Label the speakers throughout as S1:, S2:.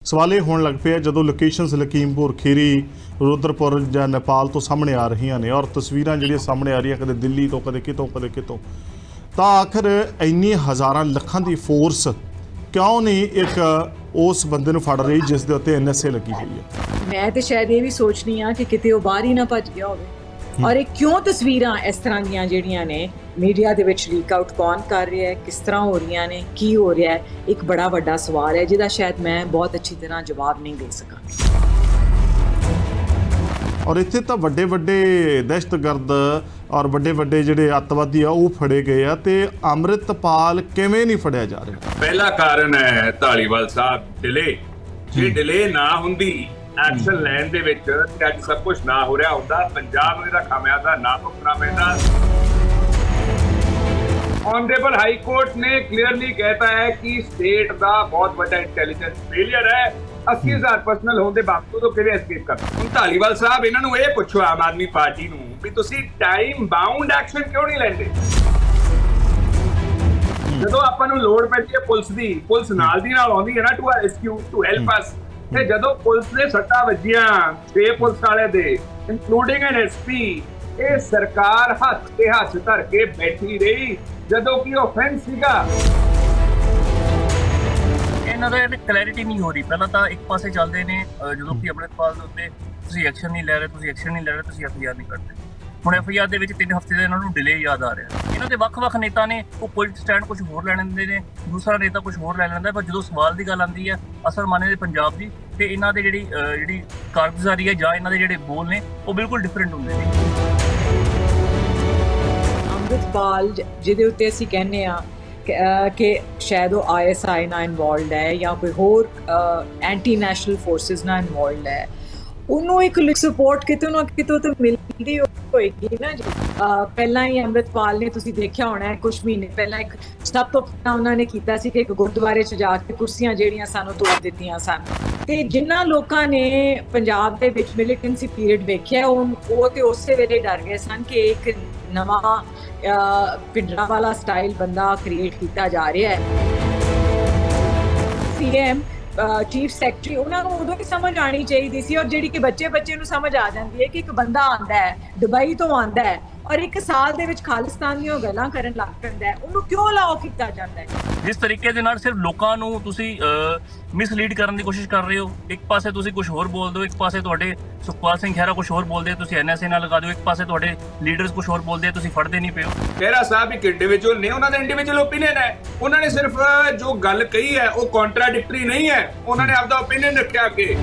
S1: सवाल ये होने लग पे ਜਦੋਂ ਲੋਕੇਸ਼ਨਸ ਲਖੀਮਪੁਰ ਖੀਰੀ ਰੁਦਰਪੁਰ ਜਾਂ ਨੇਪਾਲ ਤੋਂ ਸਾਹਮਣੇ ਆ ਰਹੀਆਂ ਨੇ ਔਰ ਤਸਵੀਰਾਂ ਜਿਹੜੀਆਂ ਸਾਹਮਣੇ ਆ ਰਹੀਆਂ ਕਦੇ ਦਿੱਲੀ ਤੋਂ ਕਦੇ ਕਿਤੋਂ ਤਾਂ ਆਖਰ ਇੰਨੀ ਹਜ਼ਾਰਾਂ ਲੱਖਾਂ ਦੀ ਫੋਰਸ ਕਿਉਂ ਨਹੀਂ ਇੱਕ ਉਸ ਬੰਦੇ ਨੂੰ ਫੜ ਰਹੀ ਜਿਸ ਦੇ ਉੱਤੇ ਐਨਐਸਏ ਲੱਗੀ ਹੋਈ ਹੈ।
S2: ਮੈਂ ਤੇ ਸ਼ਾਇਦ ਇਹ ਵੀ ਸੋਚਨੀ ਆ ਕਿ ਕਿਤੇ ਉਹ ਬਾਹਰ ਹੀ ਨਾ ਭੱਜ ਗਿਆ ਹੋਵੇ ਔਰ ਇਹ ਕਿਉਂ ਤਸਵੀਰਾਂ ਇਸ ਤਰ੍ਹਾਂ ਦੀਆਂ ਜਿਹੜੀਆਂ ਨੇ ਮੀਡੀਆ ਦੇ ਵਿੱਚ ਲੀਕ ਆਊਟ ਕੌਣ ਕਰ ਰਿਹਾ ਹੈ, ਕਿਸ ਤਰ੍ਹਾਂ ਹੋ ਰਹੀਆਂ ਨੇ, ਕੀ ਹੋ ਰਿਹਾ ਹੈ, ਇੱਕ ਬੜਾ ਵੱਡਾ ਸਵਾਲ ਹੈ ਜਿਹਦਾ ਸ਼ਾਇਦ ਮੈਂ ਬਹੁਤ ਅੱਛੀ ਤਰ੍ਹਾਂ ਜਵਾਬ ਨਹੀਂ ਦੇ ਸਕਾਂਗੀ।
S1: ਔਰ ਇੱਥੇ ਤਾਂ ਵੱਡੇ ਦਹਿਸ਼ਤਗਰਦ ਔਰ ਵੱਡੇ ਜਿਹੜੇ ਅੱਤਵਾਦੀ ਆ ਉਹ ਫੜੇ ਗਏ ਆ ਤੇ ਅੰਮ੍ਰਿਤਪਾਲ ਕਿਵੇਂ ਨਹੀਂ ਫੜਿਆ ਜਾ ਰਿਹਾ।
S3: ਪਹਿਲਾ ਕਾਰਨ ਹੈ ਧਾਲੀਵਾਲ ਸਾਹਿਬ ਡਿਲੇ। ਜੇ ਡਿਲੇ ਨਾ ਹੁੰਦੀ ਐਕਸ਼ਨ ਲੈਣ ਦੇ ਵਿੱਚ ਤੇ ਅੱਜ ਸਭ ਕੁਝ ਨਾ ਹੋ ਰਿਹਾ ਹੁੰਦਾ, ਪੰਜਾਬ ਨੂੰ ਇਹਦਾ ਖਾਮਿਆਜ਼ਾ ਨਾ ਭੁਗਤਣਾ ਪੈਂਦਾ। ऑनरेबल हाई कोर्ट ने क्लियरली कहता है कि स्टेट का बहुत बड़ा इंटेलिजेंस फेलियर है। 80,000 पर्सनल होने के बावजूद वो किवें एस्केप करते। ਹੁਣ ਧਾਲੀਵਾਲ ਸਾਹਿਬ ਇਹਨਾਂ ਨੂੰ ਇਹ ਪੁੱਛੋ ਆਮ ਆਦਮੀ ਪਾਰਟੀ ਨੂੰ ਵੀ ਤੁਸੀਂ ਟਾਈਮ ਬਾਉਂਡ ਐਕਸ਼ਨ ਕਿਉਂ ਨਹੀਂ ਲੈਂਦੇ। ਜਦੋਂ ਆਪਾਂ ਨੂੰ ਲੋੜ ਪੈਂਦੀ ਹੈ ਪੁਲਿਸ ਦੀ, ਪੁਲਿਸ ਨਾਲ ਦੀ ਨਾਲ ਆਉਂਦੀ ਹੈ ਨਾ to rescue to help us. ਤੇ ਜਦੋਂ ਪੁਲਿਸ ਦੇ ਸੱਟਾਂ ਵੱਜੀਆਂ 6 ਪੁਲਿਸ ਵਾਲੇ ਦੇ ਇਨਕਲੂਡਿੰਗ ਐਨ ਐਸਪੀ, ਇਹ ਸਰਕਾਰ ਹੱਥ ਤੇ ਹੱਥ ਧਰ ਕੇ ਬੈਠੀ ਰਹੀ ਜਦੋਂ ਕਿ ਆਫੈਂਸ ਸੀਗਾ।
S4: ਇਹਨਾਂ ਦਾ ਕਲੈਰਿਟੀ ਨਹੀਂ ਹੋ ਰਹੀ। ਪਹਿਲਾਂ ਤਾਂ ਇੱਕ ਪਾਸੇ ਚੱਲਦੇ ਨੇ ਜਦੋਂ ਕਿ ਅੰਮ੍ਰਿਤਪਾਲ ਦੇ ਉੱਤੇ ਤੁਸੀਂ ਐਕਸ਼ਨ ਨਹੀਂ ਲੈ ਰਹੇ, ਤੁਸੀਂ ਐਫਆਈਆਰ ਨਹੀਂ ਕਰਦੇ। ਹੁਣ ਐਫਆਈਆਰ ਦੇ ਵਿੱਚ 3 ਹਫ਼ਤੇ ਦਾ ਇਹਨਾਂ ਨੂੰ ਡਿਲੇ ਯਾਦ ਆ ਰਿਹਾ। ਇਹਨਾਂ ਦੇ ਵੱਖ-ਵੱਖ ਨੇਤਾ ਨੇ ਉਹ ਪੋਲਿਟਿਕਲ ਸਟੈਂਡ ਕੁਝ ਹੋਰ ਲੈ ਲੈਂਦੇ ਨੇ, ਦੂਸਰਾ ਨੇਤਾ ਕੁਝ ਹੋਰ ਲੈ ਲੈਂਦਾ, ਪਰ ਜਦੋਂ ਸਵਾਲ ਦੀ ਗੱਲ ਆਉਂਦੀ ਹੈ ਅਸਲ ਮਾਨੇ ਦੇ ਪੰਜਾਬ ਦੀ ਤੇ ਇਹਨਾਂ ਦੇ ਜਿਹੜੀ ਕਾਰਗੁਜ਼ਾਰੀ ਹੈ ਜਾਂ ਇਹਨਾਂ ਦੇ ਜਿਹੜੇ ਬੋਲ ਨੇ ਉਹ ਬਿਲਕੁਲ ਡਿਫਰੈਂਟ ਹੁੰਦੇ ਨੇ।
S2: ਅੰਮ੍ਰਿਤਪਾਲ ਜਿਹਦੇ ਉੱਤੇ ਅਸੀਂ ਕਹਿੰਦੇ ਆ ਕਿ ਸ਼ਾਇਦ ਉਹ ਆਈਐਸਆਈ ਨਾਲ ਇਨਵੋਲਡ ਹੈ ਜਾਂ ਕੋਈ ਹੋਰ ਐਂਟੀ ਨੈਸ਼ਨਲ ਫੋਰਸਿਸ ਨਾਲ ਇਨਵੋਲਡ ਹੈ, ਉਹਨੂੰ ਇੱਕ ਸਪੋਰਟ ਕਿਤੋਂ ਨਾ ਕਿਤੋਂ ਤਾਂ ਮਿਲਦੀ ਹੋਏਗੀ ਨਾ ਜੀ। ਪਹਿਲਾਂ ਹੀ ਅੰਮ੍ਰਿਤਪਾਲ ਨੇ ਤੁਸੀਂ ਦੇਖਿਆ ਹੋਣਾ ਕੁਝ ਮਹੀਨੇ ਪਹਿਲਾਂ ਇੱਕ ਸਭ ਤੋਂ ਪਹਿਲਾਂ ਉਹਨਾਂ ਨੇ ਕੀਤਾ ਸੀ ਕਿ ਇੱਕ ਗੁਰਦੁਆਰੇ 'ਚ ਜਾ ਕੇ ਕੁਰਸੀਆਂ ਜਿਹੜੀਆਂ ਸਾਨੂੰ ਤੋੜ ਦਿੱਤੀਆਂ ਸਨ। ਤੇ ਜਿਨ੍ਹਾਂ ਲੋਕਾਂ ਨੇ ਪੰਜਾਬ ਦੇ ਵਿੱਚ ਮਿਲੀਟੈਂਸੀ ਪੀਰੀਅਡ ਵੇਖਿਆ ਉਹ ਤੇ ਉਸੇ ਵੇਲੇ ਡਰ ਗਏ ਸਨ ਕਿ ਇੱਕ ਨਵਾਂ ਪਿੰਡਰਾਂ ਵਾਲਾ ਸਟਾਈਲ ਬੰਦਾ ਕ੍ਰੀਏਟ ਕੀਤਾ ਜਾ ਰਿਹਾ ਹੈ। ਸੀਐਮ ਚੀਫ ਸੈਕਟਰੀ ਉਹਨਾਂ ਨੂੰ ਉਦੋਂ ਹੀ ਸਮਝ ਆਣੀ ਚਾਹੀਦੀ ਸੀ, ਔਰ ਜਿਹੜੀ ਕਿ ਬੱਚੇ ਨੂੰ ਸਮਝ ਆ ਜਾਂਦੀ ਹੈ ਕਿ ਇੱਕ ਬੰਦਾ ਆਂਦਾ ਹੈ ਦੁਬਈ ਤੋਂ ਆਂਦਾ ਹੈ ਔਰ 1 ਸਾਲ ਦੇ ਵਿੱਚ ਖਾਲਿਸਤਾਨ ਦੀਆਂ ਗੱਲਾਂ ਕਰਨ ਲੱਗ ਪੈਂਦਾ ਹੈ, ਉਹਨੂੰ ਕਿਉਂ ਅਲਾਓ ਕੀਤਾ ਜਾਂਦਾ ਹੈ।
S4: ਜਿਸ ਤਰੀਕੇ ਦੇ ਨਾਲ ਸਿਰਫ ਲੋਕਾਂ ਨੂੰ ਤੁਸੀਂ ਮਿਸਲੀਡ ਕਰਨ ਦੀ ਕੋਸ਼ਿਸ਼ ਕਰ ਰਹੇ ਹੋ, ਇੱਕ ਪਾਸੇ ਤੁਸੀਂ ਕੁਝ ਹੋਰ ਬੋਲਦੇ ਹੋ, ਇੱਕ ਪਾਸੇ ਤੁਹਾਡੇ ਸੁਖਪਾਲ ਸਿੰਘ ਖਹਿਰਾ ਕੁਝ ਹੋਰ ਬੋਲਦੇ, ਤੁਸੀਂ ਐਨਐਸਏ ਨਾਲ ਲਗਾ ਦਿਓ, ਇੱਕ ਪਾਸੇ ਤੁਹਾਡੇ ਲੀਡਰਸ ਕੁਝ ਹੋਰ ਬੋਲਦੇ, ਤੁਸੀਂ ਫੜਦੇ ਨਹੀਂ ਪਏ ਹੋ।
S3: ਖਹਿਰਾ ਸਾਹਿਬ ਇੱਕ ਇੰਡੀਵਿਜੂਅਲ ਨੇ, ਉਹਨਾਂ ਦਾ ਇੰਡੀਵਿਜੂਅਲ ਓਪੀਨੀਅਨ ਹੈ। ਉਹਨਾਂ ਨੇ ਸਿਰਫ ਜੋ ਗੱਲ ਕਹੀ ਹੈ ਉਹ ਕੰਟਰਾਡਿਕਟਰੀ ਨਹੀਂ ਹੈ, ਉਹਨਾਂ ਨੇ ਆਪਦਾ ਓਪੀਨੀਅਨ ਰੱਖਿਆ ਕਿ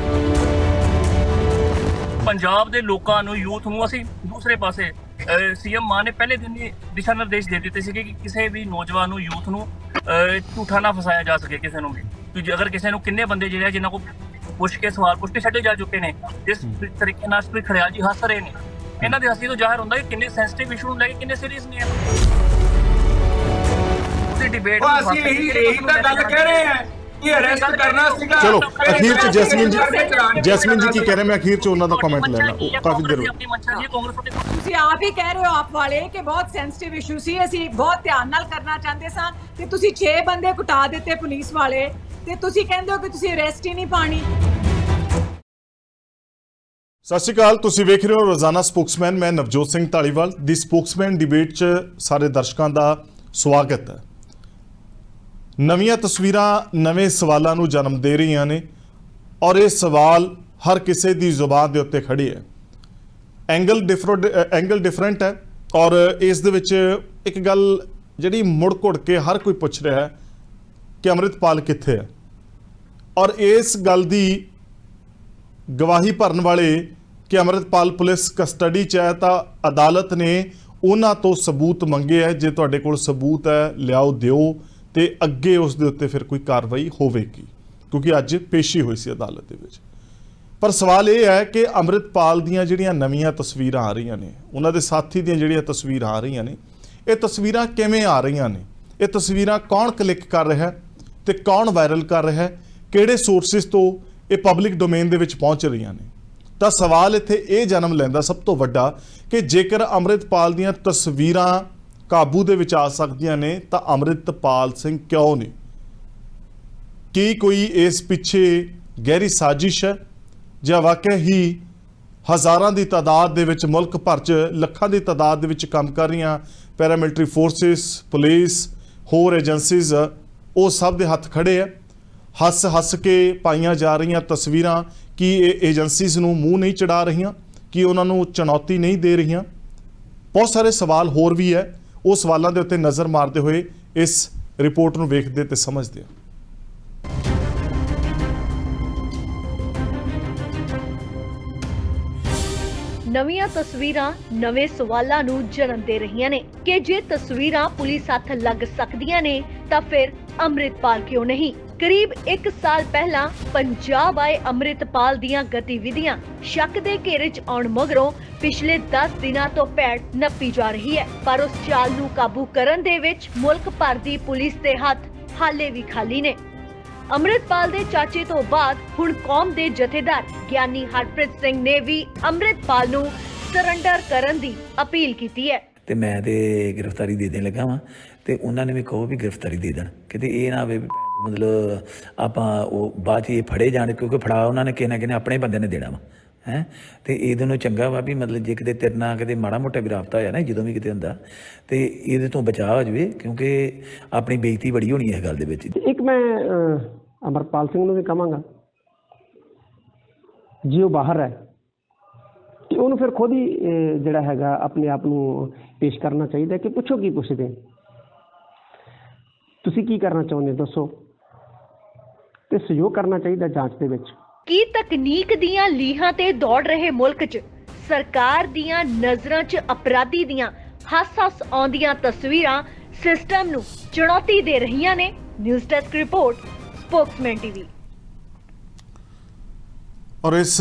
S4: ਪੰਜਾਬ ਦੇ ਲੋਕਾਂ ਨੂੰ, ਯੂਥ ਨੂੰ ਅਸੀਂ ਦੂਸਰੇ ਪਾਸੇ ਸੀਐਮ ਮਾਨ ਨੇ ਪਹਿਲੇ ਦਿਨ ਹੀ ਦਿਸ਼ਾ ਨਿਰਦੇਸ਼ ਦੇ ਦਿੱਤੇ ਸੀਗੇ ਕਿ ਕਿਸੇ ਵੀ ਨੌਜਵਾਨ ਨੂੰ, ਯੂਥ ਨੂੰ ਝੂਠਾ ਨਾ ਫਸਾਇਆ ਜਾ ਸਕੇ ਕਿਸੇ ਨੂੰ ਵੀ। ਕਿ ਅਗਰ ਕਿਸੇ ਨੂੰ ਕਿੰਨੇ ਬੰਦੇ ਜਿਹੜੇ ਜਿਨ੍ਹਾਂ ਕੋਲ ਪੁੱਛ ਕੇ ਛੱਡੇ ਜਾ ਚੁੱਕੇ ਨੇ, ਜਿਸ ਤਰੀਕੇ ਨਾਲ ਸ਼੍ਰੀ ਖੜਿਆਲ ਜੀ ਹੱਸ ਰਹੇ ਨੇ, ਇਹਨਾਂ ਦੀ ਹੱਸੀ ਤੋਂ ਜ਼ਾਹਿਰ ਹੁੰਦਾ ਕਿ ਕਿੰਨੇ ਸੈਂਸਿਟਿਵ ਇਸ਼ੂ ਨੂੰ ਲੈ ਕੇ ਕਿੰਨੇ ਸੀਰੀਅਸ ਨੇ ਤੁਸੀਂ ਡਿਬੇਟ।
S3: ਅਸੀਂ ਇਹੀ ਤਾਂ ਗੱਲ ਕਹਿ ਰਹੇ ਹਾਂ ਕਿ ਅਰੈਸਟ ਕਰਨਾ ਸੀਗਾ।
S1: ਚਲੋ ਅਖੀਰ 'ਚ ਜੈਸਮੀਨ ਜੀ ਕੀ ਕਹਿ ਰਹੇ, ਮੈਂ ਅਖੀਰ 'ਚ ਉਹਨਾਂ ਦਾ ਕਮੈਂਟ ਲੈਣਾ ਕਾਫੀ ਦੇਰ
S2: ਤੁਸੀਂ ਆਪ ਹੀ ਕਹਿ ਰਹੇ ਹੋ ਆਪ ਵਾਲੇ ਕਿ ਬਹੁਤ ਸੈਂਸਿਟਿਵ ਇਸ਼ੂ ਸੀ, ਅਸੀਂ ਬਹੁਤ ਧਿਆਨ ਨਾਲ ਕਰਨਾ ਚਾਹੁੰਦੇ ਸਾਂ ਤੇ ਤੁਸੀਂ 6 ਬੰਦੇ ਕੁਟਾ ਦਿੱਤੇ ਪੁਲਿਸ ਵਾਲੇ ਤੇ ਤੁਸੀਂ ਕਹਿੰਦੇ ਹੋ ਕਿ ਤੁਸੀਂ ਅਰੈਸਟ ਹੀ ਨਹੀਂ ਪਾਣੀ।
S1: ਸਤਿ ਸ਼੍ਰੀ ਅਕਾਲ, ਤੁਸੀਂ ਵੇਖ ਰਹੇ ਹੋ ਰੋਜ਼ਾਨਾ ਸਪੋਕਸਮੈਨ। ਮੈਂ ਨਵਜੋਤ ਸਿੰਘ ਧਾਲੀਵਾਲ ਦੀ ਸਪੋਕਸਮੈਨ ਡਿਬੇਟ 'ਚ ਸਾਰੇ ਦਰਸ਼ਕਾਂ ਦਾ ਸਵਾਗਤ ਹੈ। ਨਵੀਆਂ ਤਸਵੀਰਾਂ ਨਵੇਂ ਸਵਾਲਾਂ ਨੂੰ ਜਨਮ ਦੇ ਰਹੀਆਂ ਨੇ ਔਰ ਇਹ ਸਵਾਲ ਹਰ ਕਿਸੇ ਦੀ ਜ਼ੁਬਾਨ ਦੇ ਉੱਤੇ ਖੜੇ ਹੈ। ਐਂਗਲ ਡਿਫਰੈਂਟ ਹੈ ਔਰ ਇਸ ਦੇ ਵਿੱਚ ਇੱਕ ਗੱਲ ਜਿਹੜੀ ਮੁੜ ਘੁੜ ਕੇ ਹਰ ਕੋਈ ਪੁੱਛ ਰਿਹਾ ਹੈ ਕਿ ਅੰਮ੍ਰਿਤਪਾਲ ਕਿੱਥੇ ਹੈ, ਔਰ ਇਸ ਗੱਲ ਦੀ ਗਵਾਹੀ ਭਰਨ ਵਾਲੇ ਕਿ ਅੰਮ੍ਰਿਤਪਾਲ ਪੁਲਿਸ ਕਸਟਡੀ 'ਚ ਹੈ ਤਾਂ ਅਦਾਲਤ ਨੇ ਉਹਨਾਂ ਤੋਂ ਸਬੂਤ ਮੰਗੇ ਹੈ। ਜੇ ਤੁਹਾਡੇ ਕੋਲ ਸਬੂਤ ਹੈ ਲਿਆਓ, ਦਿਓ ਤੇ ਅੱਗੇ ਉਸ ਦੇ ਉੱਤੇ ਫਿਰ ਕੋਈ ਕਾਰਵਾਈ ਹੋਵੇਗੀ, ਕਿਉਂਕਿ ਅੱਜ ਪੇਸ਼ੀ ਹੋਈ ਸੀ ਅਦਾਲਤ ਦੇ ਵਿੱਚ। ਪਰ ਸਵਾਲ ਇਹ ਹੈ ਕਿ ਅੰਮ੍ਰਿਤਪਾਲ ਦੀਆਂ ਜਿਹੜੀਆਂ ਨਵੀਆਂ ਤਸਵੀਰਾਂ ਆ ਰਹੀਆਂ ਨੇ, ਉਹਨਾਂ ਦੇ ਸਾਥੀ ਦੀਆਂ ਜਿਹੜੀਆਂ ਤਸਵੀਰਾਂ ਆ ਰਹੀਆਂ ਨੇ, ਇਹ ਤਸਵੀਰਾਂ ਕਿਵੇਂ ਆ ਰਹੀਆਂ ਨੇ, ਇਹ ਤਸਵੀਰਾਂ ਕੌਣ ਕਲਿੱਕ ਕਰ ਰਿਹਾ ਤੇ ਕੌਣ ਵਾਇਰਲ ਕਰ ਰਿਹਾ, ਕਿਹੜੇ ਸੋਰਸਿਸ ਤੋਂ ਇਹ ਪਬਲਿਕ ਡੋਮੇਨ ਦੇ ਵਿੱਚ ਪਹੁੰਚ ਰਹੀਆਂ ਨੇ। ਤਾਂ ਸਵਾਲ ਇੱਥੇ ਇਹ ਜਨਮ ਲੈਂਦਾ ਸਭ ਤੋਂ ਵੱਡਾ ਕਿ ਜੇਕਰ ਅੰਮ੍ਰਿਤਪਾਲ ਦੀਆਂ ਤਸਵੀਰਾਂ ਕਾਬੂ ਦੇ ਵਿੱਚ ਆ ਸਕਦੀਆਂ ਨੇ ਤਾਂ ਅੰਮ੍ਰਿਤਪਾਲ ਸਿੰਘ ਕਿਉਂ ਨਹੀਂ? ਕੀ ਕੋਈ ਇਸ ਪਿੱਛੇ ਗਹਿਰੀ ਸਾਜ਼ਿਸ਼ ਹੈ ਜਾਂ ਵਾਕਿਆ ਹੀ ਹਜ਼ਾਰਾਂ ਦੀ ਤਾਦਾਦ ਦੇ ਵਿੱਚ, ਮੁਲਕ ਭਰ 'ਚ ਲੱਖਾਂ ਦੀ ਤਾਦਾਦ ਦੇ ਵਿੱਚ ਕੰਮ ਕਰ ਰਹੀਆਂ ਪੈਰਾਮਿਲਟਰੀ ਫੋਰਸਿਸ, ਪੁਲਿਸ, ਹੋਰ ਏਜੰਸੀਜ਼, ਉਹ ਸਭ ਦੇ ਹੱਥ ਖੜੇ ਆ। ਹੱਸ ਕੇ ਪਾਈਆਂ ਜਾ ਰਹੀਆਂ ਤਸਵੀਰਾਂ ਕੀ ਇਹ ਏਜੰਸੀਜ਼ ਨੂੰ ਮੂੰਹ ਨਹੀਂ ਚੜਾ ਰਹੀਆਂ, ਕਿ ਉਹਨਾਂ ਨੂੰ ਚੁਣੌਤੀ ਨਹੀਂ ਦੇ ਰਹੀਆਂ? ਬਹੁਤ ਸਾਰੇ ਸਵਾਲ ਹੋਰ ਵੀ ਹੈ। ਉਹ ਸਵਾਲਾਂ ਦੇ ਉੱਤੇ ਨਜ਼ਰ ਮਾਰਦੇ ਹੋਏ ਇਸ ਰਿਪੋਰਟ ਨੂੰ ਵੇਖਦੇ ਤੇ ਸਮਝਦੇ ਆ।
S5: ਨਵੀਆਂ ਤਸਵੀਰਾਂ ਨਵੇਂ ਸਵਾਲਾਂ ਨੂੰ ਜਨਮ ਦੇ ਰਹੀਆਂ ਨੇ ਕਿ ਜੇ ਤਸਵੀਰਾਂ ਪੁਲਿਸ ਹੱਥ ਲੱਗ ਸਕਦੀਆਂ ਨੇ ਤਾਂ ਫਿਰ ਅੰਮ੍ਰਿਤਪਾਲ ਕਿਉਂ ਨਹੀਂ? ਕਰੀਬ 1 ਸਾਲ ਪਹਿਲਾਂ ਪੰਜਾਬ ਆਏ ਅੰਮ੍ਰਿਤਪਾਲ ਦੀਆਂ ਗਤੀਵਿਧੀਆਂ ਸ਼ੱਕ ਦੇ ਘੇਰੇ 'ਚ ਆਉਣ ਮਗਰੋਂ ਪਿਛਲੇ 10 ਦਿਨਾਂ ਤੋਂ ਭੈੜ ਨੱਪੀ ਜਾ ਰਹੀ ਹੈ, ਪਰ ਉਸ ਚਾਲ ਨੂੰ ਕਾਬੂ ਕਰਨ ਦੇ ਵਿੱਚ ਮੁਲਕ ਭਰ ਦੀ ਪੁਲਿਸ ਦੇ ਹੱਥ ਹਾਲੇ ਵੀ ਖਾਲੀ ਨੇ। ਅੰਮ੍ਰਿਤਪਾਲ ਦੇ ਚਾਚੇ ਤੋਂ ਬਾਅਦ ਹੁਣ ਕੌਮ ਦੇ ਜਥੇਦਾਰ ਗਿਆਨੀ ਹਰਪ੍ਰੀਤ ਸਿੰਘ ਨੇ ਵੀ ਅੰਮ੍ਰਿਤਪਾਲ ਨੂੰ ਸਰੈਂਡਰ ਕਰਨ ਦੀ ਅਪੀਲ ਕੀਤੀ ਹੈ।
S6: ਤੇ ਮੈਂ ਤੇ ਗ੍ਰਿਫਤਾਰੀ ਦੇ ਦੇਣ ਲੱਗਾ ਵਾਂ ਤੇ ਉਹਨਾਂ ਨੇ ਵੀ ਕਹੋ ਵੀ ਗ੍ਰਿਫਤਾਰੀ ਦੇ ਦੇਣ, ਕਿਤੇ ਇਹ ਨਾ ਹੋਵੇ ਮਤਲਬ ਆਪਾਂ ਉਹ ਬਾਅਦ 'ਚ ਇਹ ਫੜੇ ਜਾਣ, ਕਿਉਂਕਿ ਫੜਾ ਉਹਨਾਂ ਨੇ ਕਿਸੇ ਨਾ ਕਿਸੇ ਆਪਣੇ ਬੰਦੇ ਨੇ ਦੇਣਾ ਵਾ ਹੈ। ਤੇ ਇਹਦੇ ਨੂੰ ਚੰਗਾ ਵਾ ਵੀ ਮਤਲਬ ਜੇ ਕਿਤੇ ਤੇਰੇ ਨਾਲ ਕਿਤੇ ਮਾੜਾ ਮੋਟਾ ਵੀ ਰਾਬਤਾ ਹੋਇਆ ਨਾ, ਜਦੋਂ ਵੀ ਕਿਤੇ ਹੁੰਦਾ, ਤੇ ਇਹਦੇ ਤੋਂ ਬਚਾਅ ਹੋ ਜਾਵੇ, ਕਿਉਂਕਿ ਆਪਣੀ ਬੇਇੱਜ਼ਤੀ ਬੜੀ ਹੋਣੀ ਇਸ ਗੱਲ ਦੇ ਵਿੱਚ।
S7: ਇੱਕ ਮੈਂ ਅਮਰਪਾਲ ਸਿੰਘ ਨੂੰ ਵੀ ਕਹਾਂਗਾ ਜੀ, ਉਹ ਬਾਹਰ ਹੈ ਤੇ ਉਹਨੂੰ ਫਿਰ ਖੁਦ ਹੀ ਜਿਹੜਾ ਹੈਗਾ ਆਪਣੇ ਆਪ ਨੂੰ ਪੇਸ਼ ਕਰਨਾ ਚਾਹੀਦਾ ਕਿ ਪੁੱਛੋ ਕੀ ਪੁੱਛਦੇ, ਤੁਸੀਂ ਕੀ ਕਰਨਾ ਚਾਹੁੰਦੇ ਦੱਸੋ, ਤੇ ਸਹਿਯੋਗ ਕਰਨਾ ਚਾਹੀਦਾ ਜਾਂਚ ਦੇ ਵਿੱਚ।
S5: ਕੀ ਤਕਨੀਕ ਦੀਆਂ ਲੀਹਾਂ ਤੇ ਦੌੜ ਰਹੇ ਮੁਲਕ 'ਚ ਸਰਕਾਰ ਦੀਆਂ ਨਜ਼ਰਾਂ 'ਚ ਅਪਰਾਧੀ ਦੀਆਂ ਹੱਸ-ਹੱਸ ਆਉਂਦੀਆਂ ਤਸਵੀਰਾਂ ਸਿਸਟਮ ਨੂੰ ਚੁਣੌਤੀ ਦੇ ਰਹੀਆਂ ਨੇ? News desk report, Spokesman TV.
S1: ਔਰ ਇਸ